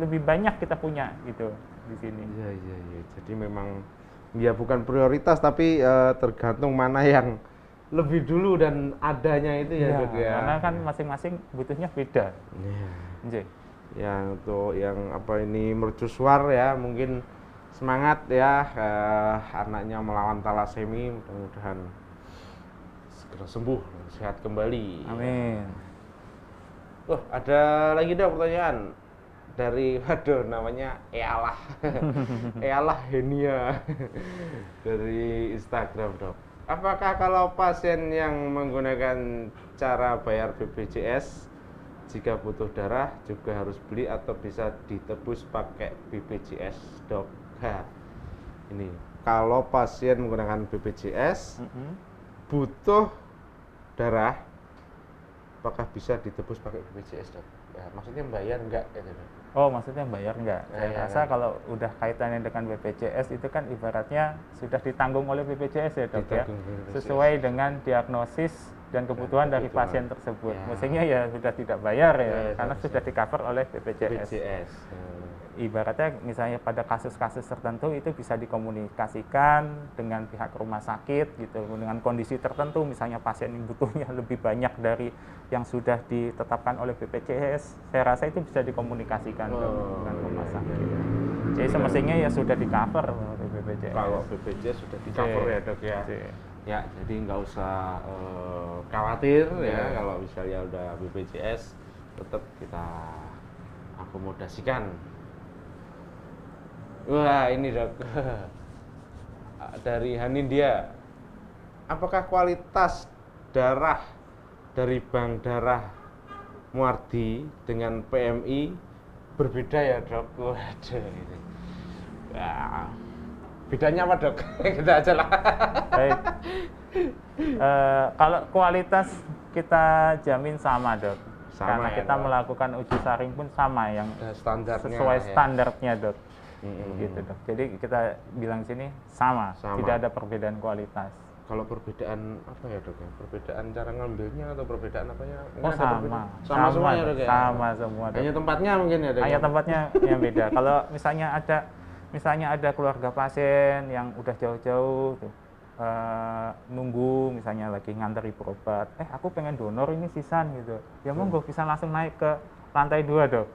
Lebih banyak kita punya gitu di sini. Iya, iya, iya. Jadi memang ya bukan prioritas tapi tergantung mana yang lebih dulu dan adanya itu ya, Dok ya. Karena kan masing-masing butuhnya beda. Iya. Nggih. Ya untuk yang apa ini mercusuar ya mungkin semangat ya anaknya melawan talasemi, mudah-mudahan segera sembuh dan sehat kembali. Amin. Oh, ada lagi Dok pertanyaan dari waduh namanya Ealah. Ealah Henia dari Instagram, Dok. Apakah kalau pasien yang menggunakan cara bayar BPJS jika butuh darah juga harus beli atau bisa ditebus pakai BPJS, Dok? Ini kalau pasien menggunakan BPJS butuh darah, apakah bisa ditebus pakai BPJS, Dok? Ya, maksudnya bayar enggak gitu, Dok? Oh, maksudnya bayar enggak? Saya Iya, rasa iya. kalau udah kaitannya dengan BPJS itu kan ibaratnya sudah ditanggung oleh BPJS ya dok ya, Ditanggung BPJS. sesuai dengan diagnosis dan kebutuhan dari kebutuhan. pasien tersebut. Ya. Mestinya ya sudah tidak bayar ya, Ya, karena seharusnya. sudah di-cover oleh BPJS. BPJS. Ibaratnya misalnya pada kasus-kasus tertentu itu bisa dikomunikasikan dengan pihak rumah sakit gitu, dengan kondisi tertentu misalnya pasien yang butuhnya lebih banyak dari yang sudah ditetapkan oleh BPJS, saya rasa itu bisa dikomunikasikan dengan rumah sakit. Jadi semestinya ya sudah di-cover oleh BPJS. Kalau BPJS sudah di-cover ya, Dok ya. Ya, jadi nggak usah khawatir ya kalau misalnya udah BPJS tetap kita akomodasikan. Wah, ini Dok. Dari Hanindia. Apakah kualitas darah dari bank darah Muardi dengan PMI berbeda ya, Dok? Waduh, ini. Wah. Bedanya apa, Dok? Kita aja lah. Baik. Kalau kualitas kita jamin sama dok, Sama karena ya, kita Dok? melakukan uji saring pun sama yang Standarnya sesuai ya. standarnya dok. Mm-mm. Gitu dok. Jadi kita bilang sini sama, Sama. tidak ada perbedaan kualitas. Kalau perbedaan apa ya, Dok? Perbedaan cara ngambilnya atau perbedaan apanya? Oh Ada sama, perbedaan? Sama semuanya, Dok ya? sama semua dok. Hanya tempatnya mungkin ya, Dok? Hanya ya? tempatnya yang beda. Kalau misalnya ada keluarga pasien yang udah jauh-jauh tuh, nunggu misalnya lagi nganteri berobat, aku pengen donor ini sisan gitu, ya monggo bisa langsung naik ke lantai 2 dok,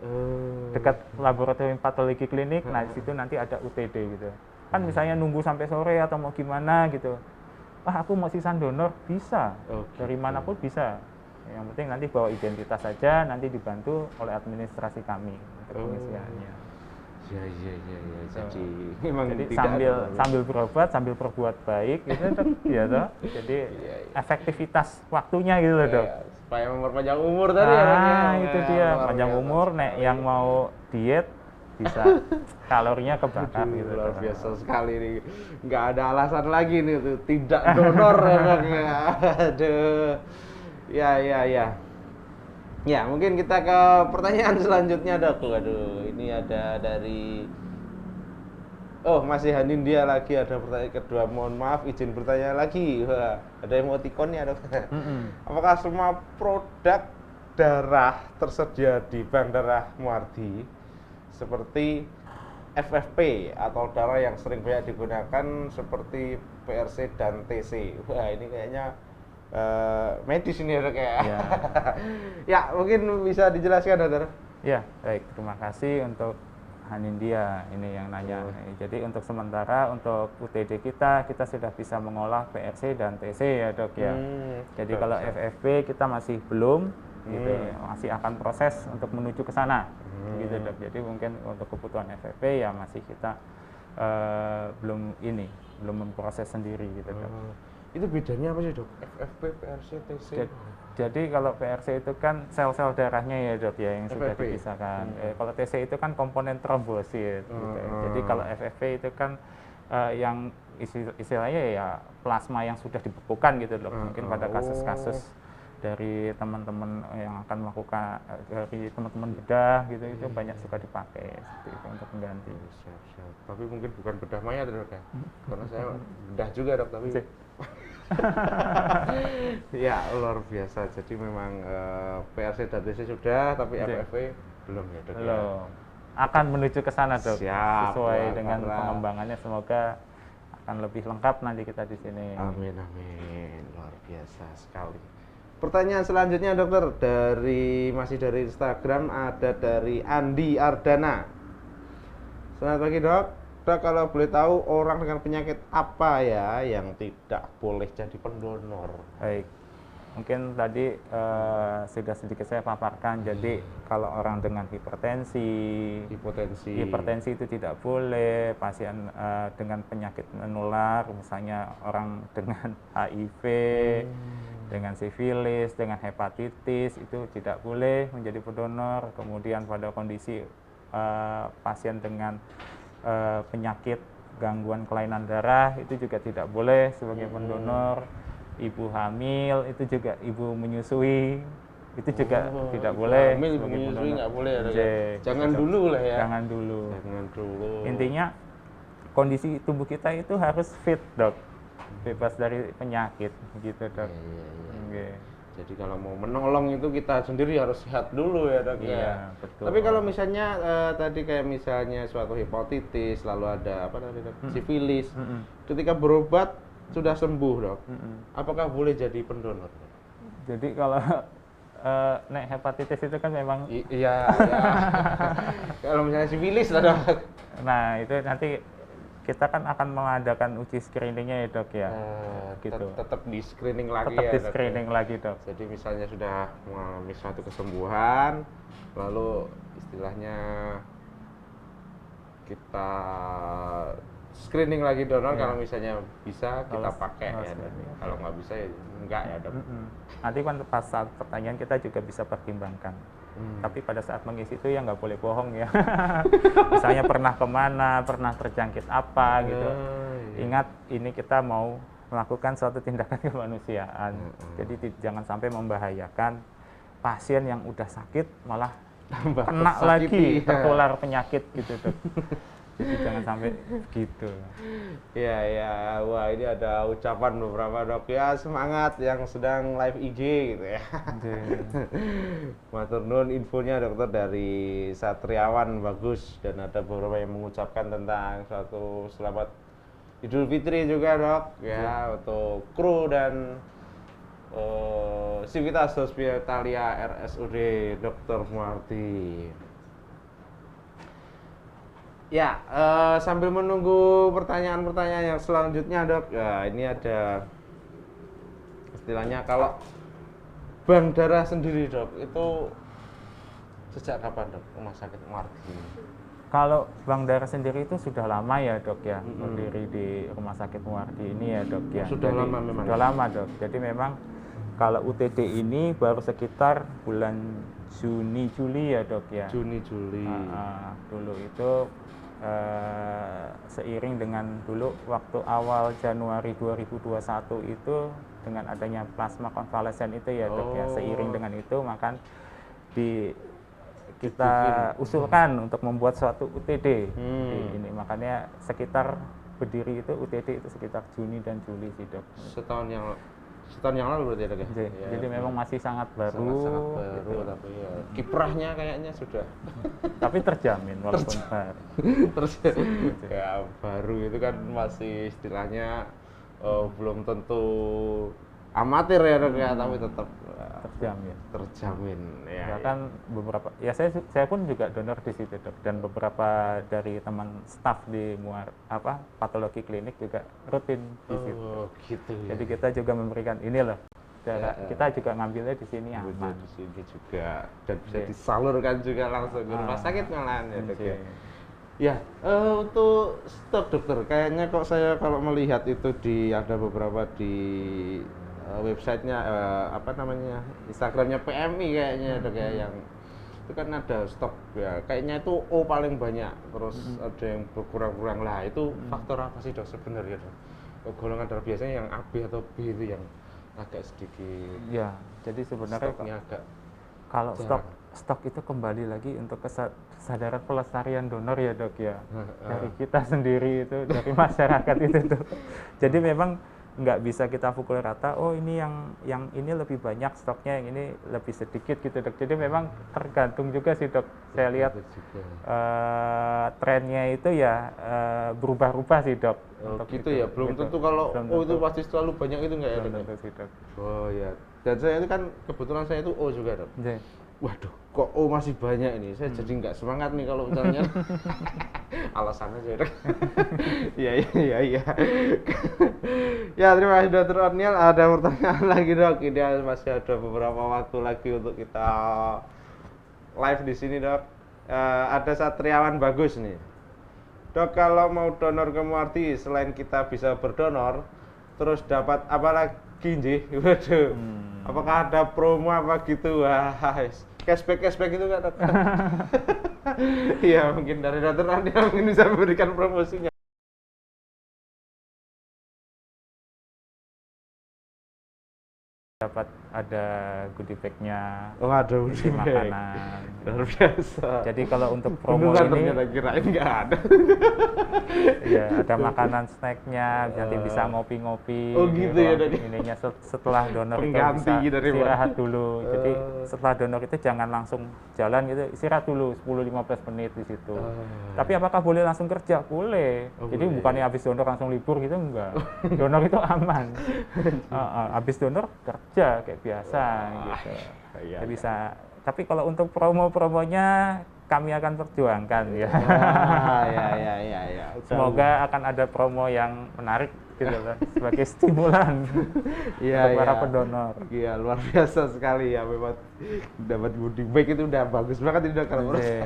dekat laboratorium patologi klinik. Nah di situ nanti ada UTD gitu kan, misalnya nunggu sampai sore atau mau gimana gitu, aku mau sisan donor bisa, dari manapun bisa, yang penting nanti bawa identitas saja, nanti dibantu oleh administrasi kami untuk pengisiannya. Ya. Jadi memang Jadi tidak sambil berobat, sambil berbuat baik gitu dok, ya dok. Jadi efektivitas waktunya gitu loh dok. Supaya memperpanjang umur tadi ya, Dok, ya. Itu dia, panjang umur. Nek yang mau diet bisa kalorinya kebakar gitu. Luar Dok. biasa sekali nih. Nggak ada alasan lagi nih tuh tidak donor ya, Dok, ya. Aduh. Ya. Ya, mungkin kita ke pertanyaan selanjutnya, Dok. Waduh, ini ada dari masih Hanindia lagi, ada pertanyaan kedua. Mohon maaf, izin bertanya lagi. Wah, ada emotikonnya, Dok. Apakah semua produk darah tersedia di Bank Darah Muardi seperti FFP atau darah yang sering banyak digunakan seperti PRC dan TC? Wah, ini kayaknya medis ini, Dok, ya. Ya, mungkin bisa dijelaskan, Dokter. Ya, baik. Terima kasih untuk Hanindia ini yang nanya. Jadi untuk sementara untuk UTD kita sudah bisa mengolah PRC dan TC ya dok ya. Jadi kalau FFP kita masih belum, gitu, masih akan proses untuk menuju ke sana, gitu dok. Jadi mungkin untuk kebutuhan FFP ya masih kita belum memproses sendiri gitu dok. Itu bedanya apa sih, Dok? FFP, PRC, TC? Jadi kalau PRC itu kan sel-sel darahnya ya dok ya yang sudah FFP. dipisahkan. Kalau TC itu kan komponen trombosit. Gitu. Jadi kalau FFP itu kan yang istilahnya ya plasma yang sudah dibekukan gitu dok. Mungkin pada kasus-kasus dari teman-teman yang akan melakukan dari teman-teman bedah gitu itu banyak suka dipakai seperti itu untuk mengganti. Siap. Tapi mungkin bukan bedah mayat dok ya, karena saya bedah juga dok tapi. Ya luar biasa. Jadi memang PRC dan TC sudah, tapi FFV belum ya dok. Belum. Akan menuju ke sana dok. Siap. Sesuai dengan pengembangannya, semoga akan lebih lengkap nanti kita di sini. Amin. Luar biasa sekali. Pertanyaan selanjutnya dokter masih dari Instagram, ada dari Andi Ardana. Selamat pagi dok. Dok, kalau boleh tahu orang dengan penyakit apa ya yang tidak boleh jadi pendonor? Baik, mungkin tadi sudah sedikit saya paparkan. Jadi kalau orang dengan hipertensi itu tidak boleh. Pasien dengan penyakit menular, misalnya orang dengan HIV, dengan sifilis, dengan hepatitis itu tidak boleh menjadi pendonor. Kemudian pada kondisi pasien dengan penyakit gangguan kelainan darah itu juga tidak boleh sebagai pendonor. Ibu hamil itu juga, ibu menyusui itu juga tidak boleh hamil, sebagai menyusui nggak boleh ya, jangan dulu lah ya. Jangan dulu. Intinya kondisi tubuh kita itu harus fit dok, bebas dari penyakit gitu dok. Okay. Jadi kalau mau menolong itu kita sendiri harus sehat dulu ya dok ya. Betul. Tapi kalau misalnya tadi kayak misalnya suatu hepatitis, lalu ada apa tadi dok, sifilis, ketika berobat sudah sembuh dok, apakah boleh jadi pendonor? Jadi kalau hepatitis itu kan memang iya. Kalau misalnya sifilis lah dok. Nah itu nanti kita kan akan mengadakan uji screeningnya ya dok ya. Gitu. Tetap di screening lagi tetap ya. Tetap di screening lagi dok. Jadi misalnya sudah mengalami suatu kesembuhan, lalu istilahnya kita screening lagi donor, kalau misalnya bisa kita pakai ya. Kalau nggak bisa ya enggak ya dok. Nanti kan pas saat pertanyaan kita juga bisa pertimbangkan. Tapi pada saat mengisi itu ya nggak boleh bohong ya. Misalnya pernah kemana, pernah terjangkit apa gitu. Ingat ini kita mau melakukan suatu tindakan kemanusiaan. Jadi jangan sampai membahayakan pasien yang udah sakit malah kena lagi tertular penyakit gitu dok. Jadi jangan sampai gitu. Ya. Wah, ini ada ucapan beberapa dok ya, semangat yang sedang live IG gitu ya. Matur nuwun infonya dokter dari Satriawan, bagus, dan ada beberapa yang mengucapkan tentang suatu selamat Idul Fitri juga dok ya untuk kru dan Civitas Hospitalia RSUD Dr. Muardi. Ya, sambil menunggu pertanyaan-pertanyaan yang selanjutnya dok, ya ini ada istilahnya kalau bank darah sendiri dok, itu sejak kapan dok Rumah Sakit Muardi? Kalau bank darah sendiri itu sudah lama ya dok ya, berdiri di Rumah Sakit Muardi ini ya dok ya. Sudah lama memang. Sudah lama dok. Jadi memang kalau UTD ini baru sekitar bulan Juni-Juli ya dok ya. Juni-Juli. Dulu itu seiring dengan dulu waktu awal Januari 2021 itu dengan adanya plasma konvalesen itu ya dok ya, seiring dengan itu maka kita usulkan untuk membuat suatu UTD ini, makanya sekitar berdiri itu UTD itu sekitar Juni dan Juli sih dok. Setahun yang lalu berarti ya dok ya? Jadi memang masih sangat baru, sangat baru gitu. Tapi ya, kiprahnya kayaknya sudah tapi terjamin walaupun baru. Ya baru itu kan masih istilahnya belum tentu amatir ya dok ya, tapi tetap terjamin ya. Bahkan beberapa ya saya pun juga donor di situ dok, dan beberapa dari teman staf di patologi klinik juga rutin di situ. Gitu ya. Jadi kita juga memberikan ini loh, kita juga ngambilnya di sini aman. Di sini juga dan bisa disalurkan juga langsung ke rumah sakit malahan ya dok ya. Ya, untuk stok dokter, kayaknya kok saya kalau melihat itu ada beberapa di websitenya Instagramnya PMI kayaknya dok ya, yang itu kan ada stok ya, kayaknya itu paling banyak, terus ada yang berkurang-kurang lah, itu faktor apa sih dok sebenarnya dok? Golongan darah biasanya yang AB atau B itu yang agak sedikit Ya, jadi sebenarnya stoknya agak kalau jarang. stok itu kembali lagi untuk kesadaran pelestarian donor ya dok ya, dari Heeh. kita sendiri itu, dari masyarakat itu tuh. Jadi memang nggak bisa kita pukul rata, oh ini yang ini lebih banyak stoknya, yang ini lebih sedikit gitu dok. Jadi memang tergantung juga sih dok. Saya lihat Betul juga. trennya itu ya berubah-ubah sih dok. Oh, Untuk gitu itu, ya, belum gitu. tentu kalau Belum oh itu tentu, pasti selalu banyak itu enggak ya belum dok ya? tentu sih dok. Oh ya, dan saya itu kan kebetulan saya itu O juga dok. Jadi, Waduh, kok O masih banyak ini, saya jadi nggak semangat nih kalau misalnya alasan aja dok. Iya iya iya iya. Ya terima kasih dokter Otniel, ada pertanyaan lagi dok, ini masih ada beberapa waktu lagi untuk kita live di sini dok. Ada Satriawan Bagus nih. Dok, kalau mau donor ke Muardi, selain kita bisa berdonor, terus dapat apa lagi nggih? Waduh. Apakah ada promo apa gitu? Wah, cashback itu nggak dok? Iya, mungkin dari dokter Andi mungkin bisa memberikan promosinya. dapat ada goodie bag-nya, Oh, ada isi makanan. luar biasa. Jadi kalau untuk promo Beneran ini, ternyata kirain nggak ada. ya ada makanan snacknya, nanti bisa ngopi-ngopi. Oh, gitu ya, Dok? Ininya setelah donor itu Pengganti bisa dari istirahat dulu. Jadi Oh. setelah donor itu jangan langsung jalan gitu, istirahat dulu 10-15 menit di situ. Oh. Tapi apakah boleh langsung kerja? Boleh. Oh, Jadi boleh. bukannya habis donor langsung libur gitu, enggak. Donor itu aman. Habis donor kerja kayak biasa gitu. Iya, Ya bisa. Tapi kalau untuk promo-promonya kami akan perjuangkan ya. Ya. Semoga akan ada promo yang menarik gitu loh, sebagai stimulan Iya, untuk para iya. pendonor. Iya, luar biasa sekali ya, memang dapat goodie bag itu udah bagus banget ini dokter. Oke.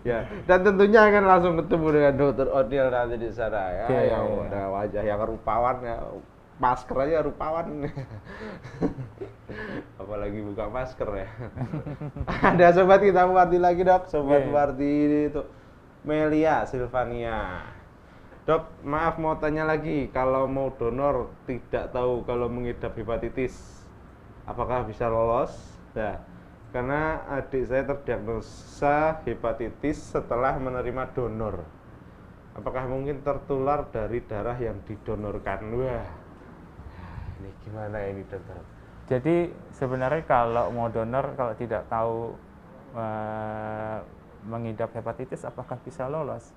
Ya, dan tentunya akan langsung ketemu dengan dokter Otniel nanti di sana ya. Oke. Yang ada wajah yang rupawan ya. Masker aja rupawan. Apalagi buka masker ya. Ada sobat kita Muardi lagi dok, sobat Oke. Muardi itu Melia Silvania. Dok, maaf mau tanya lagi, kalau mau donor tidak tahu kalau mengidap hepatitis, apakah bisa lolos? Nah, karena adik saya terdiagnosa hepatitis setelah menerima donor. Apakah mungkin tertular dari darah yang didonorkan? Wah, ini gimana ini dokter? Jadi sebenarnya kalau mau donor, kalau tidak tahu mengidap hepatitis, apakah bisa lolos?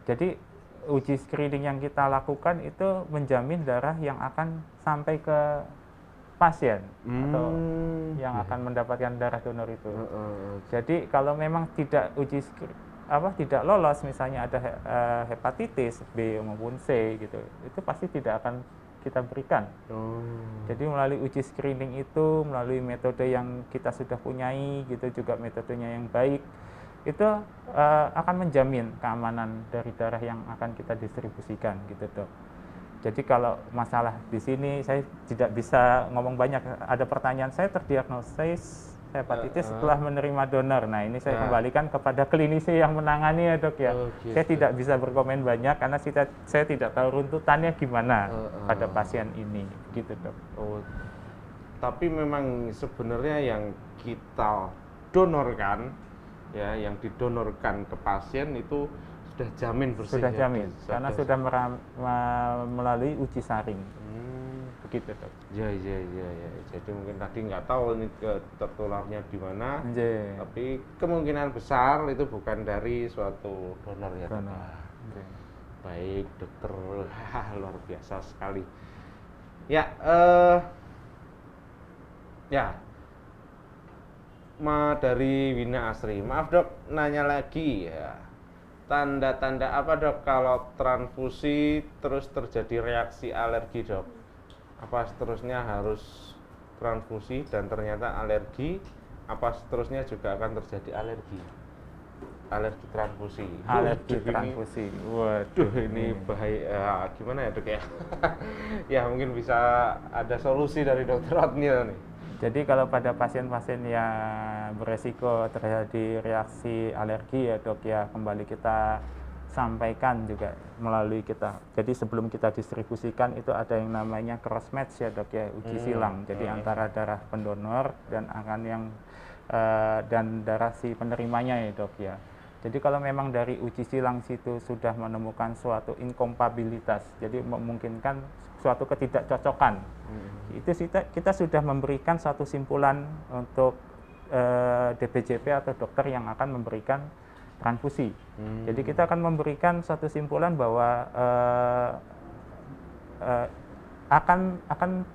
Jadi uji screening yang kita lakukan itu menjamin darah yang akan sampai ke pasien atau yang akan mendapatkan darah donor itu. Jadi kalau memang tidak tidak lolos, misalnya ada hepatitis B maupun C gitu, itu pasti tidak akan kita berikan. Jadi melalui uji screening itu, melalui metode yang kita sudah punyai gitu, juga metodenya yang baik, itu akan menjamin keamanan dari darah yang akan kita distribusikan gitu dok. Jadi kalau masalah di sini saya tidak bisa ngomong banyak. Ada pertanyaan, saya terdiagnosis hepatitis setelah menerima donor. Nah ini saya kembalikan kepada klinisi yang menangani ya dok ya. Oh, gitu. Saya tidak bisa berkomen banyak karena saya tidak tahu runtutannya gimana pada pasien ini gitu dok. Oh, tapi memang sebenarnya yang kita donorkan, ya, yang didonorkan ke pasien itu sudah jamin bersih. Sudah ya? jamin, karena sudah melalui uji saring. Begitu dok. Ya. Jadi mungkin tadi nggak tahu ini tertularnya di mana, tapi kemungkinan besar itu bukan dari suatu donor ya. Donor. Dok. Baik dokter, luar biasa sekali. Ya, dari Wina Asri. Maaf dok, nanya lagi ya. Tanda-tanda apa dok kalau transfusi terus terjadi reaksi alergi dok? Apa seterusnya harus transfusi dan ternyata alergi? Apa seterusnya juga akan terjadi alergi? Alergi transfusi. Alergi Waduh, transfusi. Waduh, ini bahaya. Gimana ya dok ya? Ya mungkin bisa ada solusi dari dokter Otniel nih. Jadi kalau pada pasien-pasien yang beresiko terjadi reaksi alergi ya dok ya, kembali kita sampaikan juga melalui kita. Jadi sebelum kita distribusikan itu ada yang namanya cross match ya dok ya, uji silang. Jadi antara darah pendonor dan akan yang dan darah si penerimanya ya dok ya. Jadi kalau memang dari uji silang situ sudah menemukan suatu inkompatibilitas, jadi memungkinkan suatu ketidakcocokan, itu kita sudah memberikan satu simpulan untuk DPJP atau dokter yang akan memberikan transfusi. Jadi kita akan memberikan satu simpulan bahwa akan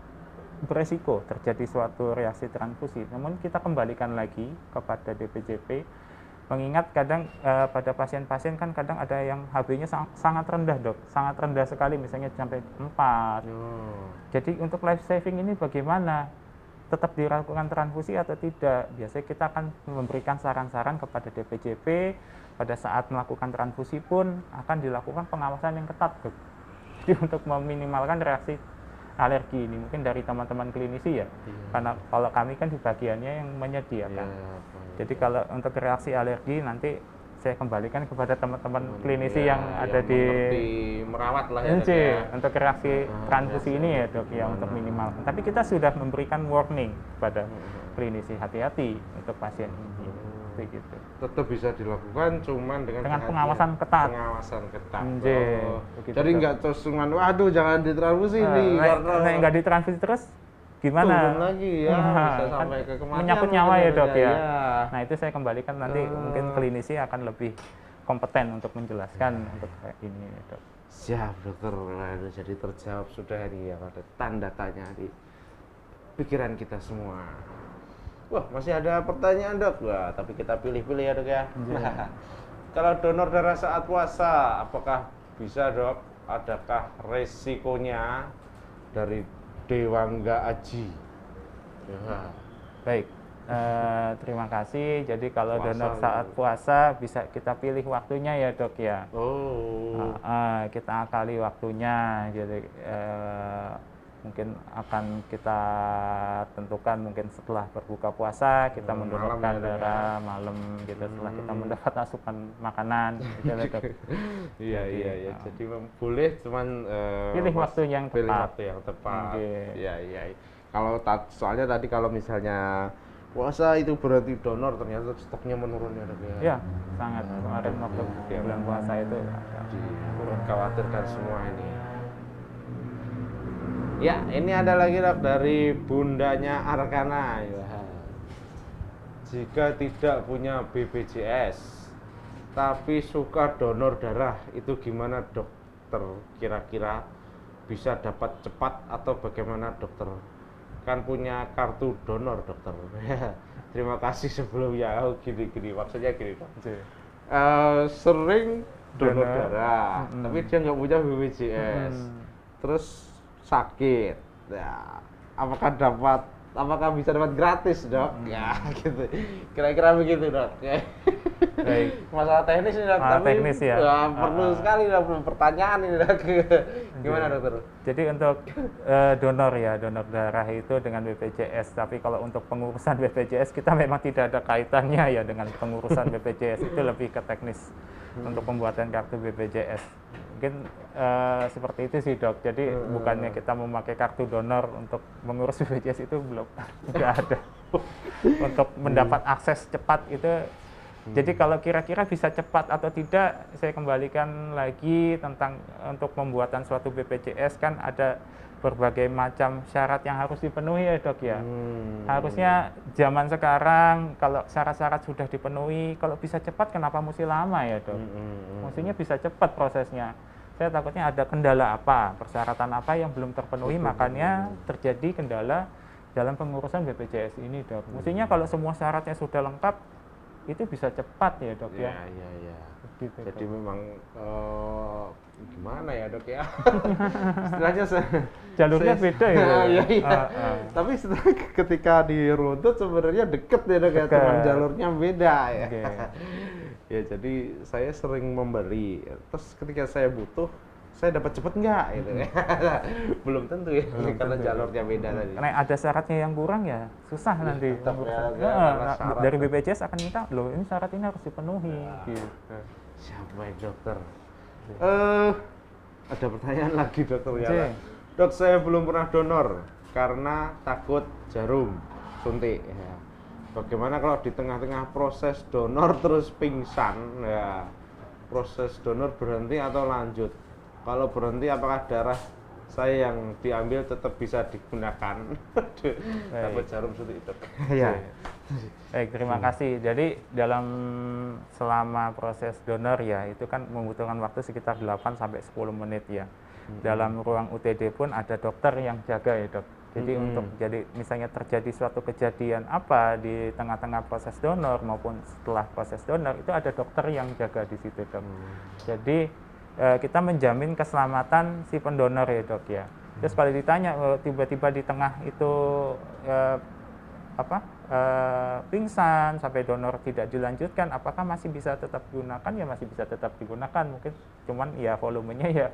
beresiko terjadi suatu reaksi transfusi. Namun kita kembalikan lagi kepada DPJP, mengingat kadang pada pasien-pasien kan kadang ada yang HB-nya sangat rendah dok, sangat rendah sekali, misalnya sampai 4. Jadi untuk life saving ini bagaimana? Tetap dilakukan transfusi atau tidak? Biasanya kita akan memberikan saran-saran kepada DPJP, pada saat melakukan transfusi pun akan dilakukan pengawasan yang ketat dok. Jadi untuk meminimalkan reaksi alergi ini mungkin dari teman-teman klinisi ya, karena kalau kami kan di bagiannya yang menyediakan. Jadi kalau untuk reaksi alergi nanti saya kembalikan kepada teman-teman klinisi yang ada di merawat lah ya, ya. Untuk reaksi transfusi ini ya dok ya, untuk minimal. Tapi kita sudah memberikan warning pada klinisi, hati-hati untuk pasien ini. Gitu. Tetap bisa dilakukan, cuman dengan pengawasan ketat. Jadi nggak terus cuman, waduh jangan ditransfusi nih. Karena nggak ditransfusi terus gimana? Turun lagi ya, bisa sampai ke kematian. Menyangkut nyawa ya dok ya. Nah itu saya kembalikan nanti mungkin klinisi akan lebih kompeten untuk menjelaskan untuk ini ya dok. Siap dokter, jadi terjawab sudah ini ya, ada tanda tanya di pikiran kita semua. Wah masih ada pertanyaan dok, wah tapi kita pilih-pilih ya dok ya. Kalau donor darah saat puasa, apakah bisa dok? Adakah resikonya dari Dewangga Aji? Ya. Baik, terima kasih. Jadi kalau donor saat puasa bisa kita pilih waktunya ya dok ya. Kita akali waktunya. Jadi mungkin akan kita tentukan mungkin setelah berbuka puasa kita mendonorkan darah malam gitu, setelah kita mendapat asupan makanan gitu dok. Iya. Jadi boleh cuman pilih waktu yang tepat. Iya. Kalau soalnya tadi kalau misalnya puasa itu berarti donor, ternyata stoknya menurun ya dok ya. Iya, sangat. Kemarin waktu bulan puasa itu khawatirkan semua ini. Ya, ini ada lagi dok dari bundanya Arkana. Jika tidak punya BPJS, tapi suka donor darah, itu gimana dokter? Kira-kira bisa dapat cepat atau bagaimana dokter? Kan punya kartu donor dokter. Terima kasih sebelumnya. Gini, maksudnya gini dok. Sering donor darah, tapi dia nggak punya BPJS. Terus sakit, ya, apakah bisa dapat gratis dok? Ya gitu, kira-kira begitu dok. Baik. Masalah teknis ini dok, tapi teknis ya. Perlu sekali dok, pertanyaan ini dok. Gimana dokter? Jadi untuk donor darah itu dengan BPJS, tapi kalau untuk pengurusan BPJS kita memang tidak ada kaitannya ya dengan pengurusan BPJS, itu lebih ke teknis untuk pembuatan kartu BPJS. Mungkin seperti itu sih dok. Jadi bukannya kita memakai kartu donor untuk mengurus BPJS, itu belum tidak ada. Untuk mendapat akses cepat itu. Jadi kalau kira-kira bisa cepat atau tidak, saya kembalikan lagi tentang untuk pembuatan suatu BPJS kan ada berbagai macam syarat yang harus dipenuhi ya dok ya. Harusnya zaman sekarang kalau syarat-syarat sudah dipenuhi, kalau bisa cepat kenapa mesti lama ya dok? Maksudnya bisa cepat prosesnya. Saya takutnya ada kendala apa, persyaratan apa yang belum terpenuhi, makanya terjadi kendala dalam pengurusan BPJS ini dok. Mestinya kalau semua syaratnya sudah lengkap, itu bisa cepat ya dok ya. Iya. Gitu, jadi dok. memang gimana ya dok ya? Istilahnya jalurnya beda ya. Iya. Tapi ketika diruntut sebenarnya deket ya dok ya, cuman jalurnya beda ya. Ya jadi saya sering memberi, terus ketika saya butuh, saya dapat cepet nggak gitu ya. Belum tentu ya, karena jalurnya beda tadi. Karena ada syaratnya yang kurang ya susah nanti. Dari BPJS akan minta, loh ini syarat ini harus dipenuhi. Gitu. Siap baik dokter. Ada pertanyaan lagi dokter ya. Oke. Dok, saya belum pernah donor karena takut jarum suntik. Ya. Bagaimana kalau di tengah-tengah proses donor terus pingsan? Ya, proses donor berhenti atau lanjut? Kalau berhenti, apakah darah saya yang diambil tetap bisa digunakan? Dapat jarum suntik dok. Ya. Baik, terima kasih. Jadi selama proses donor ya, itu kan membutuhkan waktu sekitar 8 sampai 10 menit ya. Dalam ruang UTD pun ada dokter yang jaga ya dok. Jadi misalnya terjadi suatu kejadian apa di tengah-tengah proses donor maupun setelah proses donor, itu ada dokter yang jaga di situ dok. Jadi kita menjamin keselamatan si pendonor ya dok ya. Terus kalau ditanya tiba-tiba di tengah itu pingsan sampai donor tidak dilanjutkan, apakah masih bisa tetap digunakan? Ya masih bisa tetap digunakan, mungkin cuman ya volumenya ya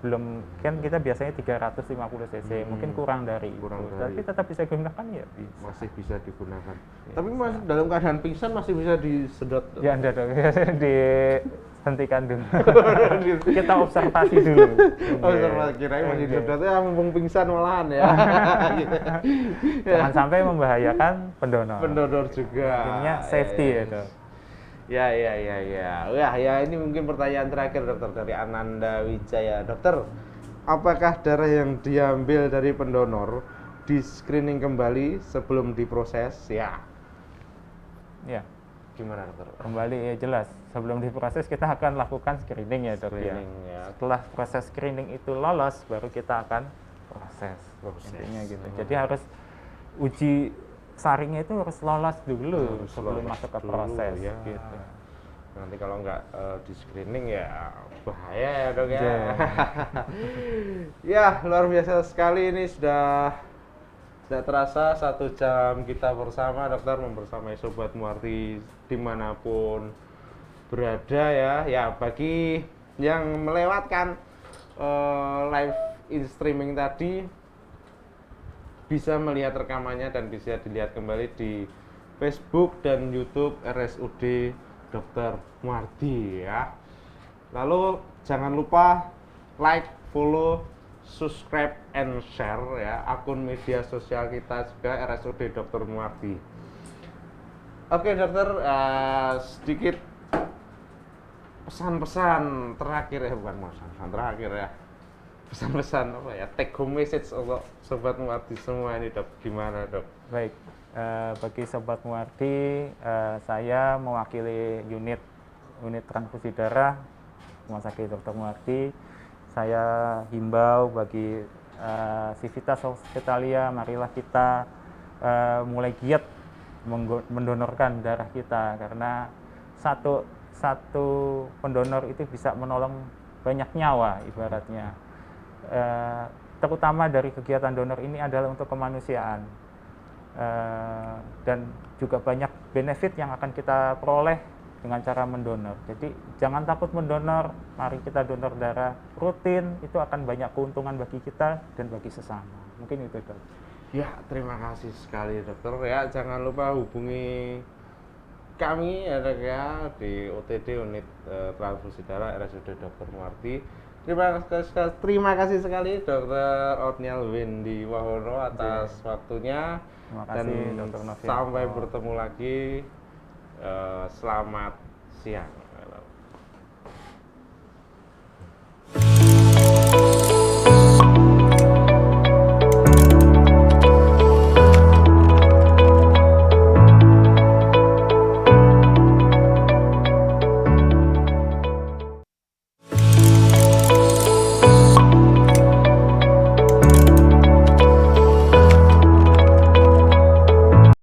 belum kan kita biasanya 350 cc, mungkin kurang dari itu. Tapi tetap bisa digunakan ya bisa. Masih bisa digunakan. Ya, tapi masih dalam keadaan pingsan masih bisa disedot. Ya enggak dong, dihentikan dulu. Kita observasi dulu. Observasi, kirain masih disedot ya, mumpung pingsan malahan ya. Jangan sampai membahayakan pendonor. Pendonor juga. Intinya safety ya dok. Ya. Wah, ya ini mungkin pertanyaan terakhir dokter dari Ananda Wijaya. Dokter, apakah darah yang diambil dari pendonor di screening kembali sebelum diproses? Ya. Gimana dokter? Kembali ya jelas. Sebelum diproses kita akan lakukan screening ya dok ya. Setelah proses screening itu lolos, baru kita akan proses. Intinya gitu. Jadi harus uji saringnya itu harus lolos dulu sebelum masuk ke proses ya. gitu. Nanti kalau nggak di screening ya bahaya ya dok ya. Ya luar biasa sekali, ini sudah tidak terasa 1 jam kita bersama dokter, membersamai Sobat Muarti dimanapun berada ya. Ya bagi yang melewatkan live in streaming tadi, bisa melihat rekamannya dan bisa dilihat kembali di Facebook dan YouTube RSUD Dr. Muarti ya. Lalu jangan lupa like, follow, subscribe, and share ya akun media sosial kita juga RSUD Dr. Muarti. Oke dokter, sedikit pesan-pesan terakhir ya, bukan pesan terakhir ya. Pesan-pesan apa ya, take home message untuk Sobat Muarti semua ini dok, gimana dok? Baik, bagi Sobat Muarti, saya mewakili unit transfusi darah Rumah Sakit Dr. Muarti. Saya himbau bagi Civitas Hospitalia, marilah kita mulai giat mendonorkan darah kita, karena satu pendonor itu bisa menolong banyak nyawa ibaratnya. Terutama dari kegiatan donor ini adalah untuk kemanusiaan, dan juga banyak benefit yang akan kita peroleh dengan cara mendonor. Jadi jangan takut mendonor, mari kita donor darah rutin, itu akan banyak keuntungan bagi kita dan bagi sesama. Mungkin itu dok. Ya, terima kasih sekali dokter ya. Jangan lupa hubungi kami ya dok ya di OTD unit transfusi darah RSUD Dr. Muarti. Terima kasih sekali Dr. Otniel Windy Wahono atas waktunya. Terima kasih dan Dr. Novianto. Sampai bertemu lagi. Selamat siang.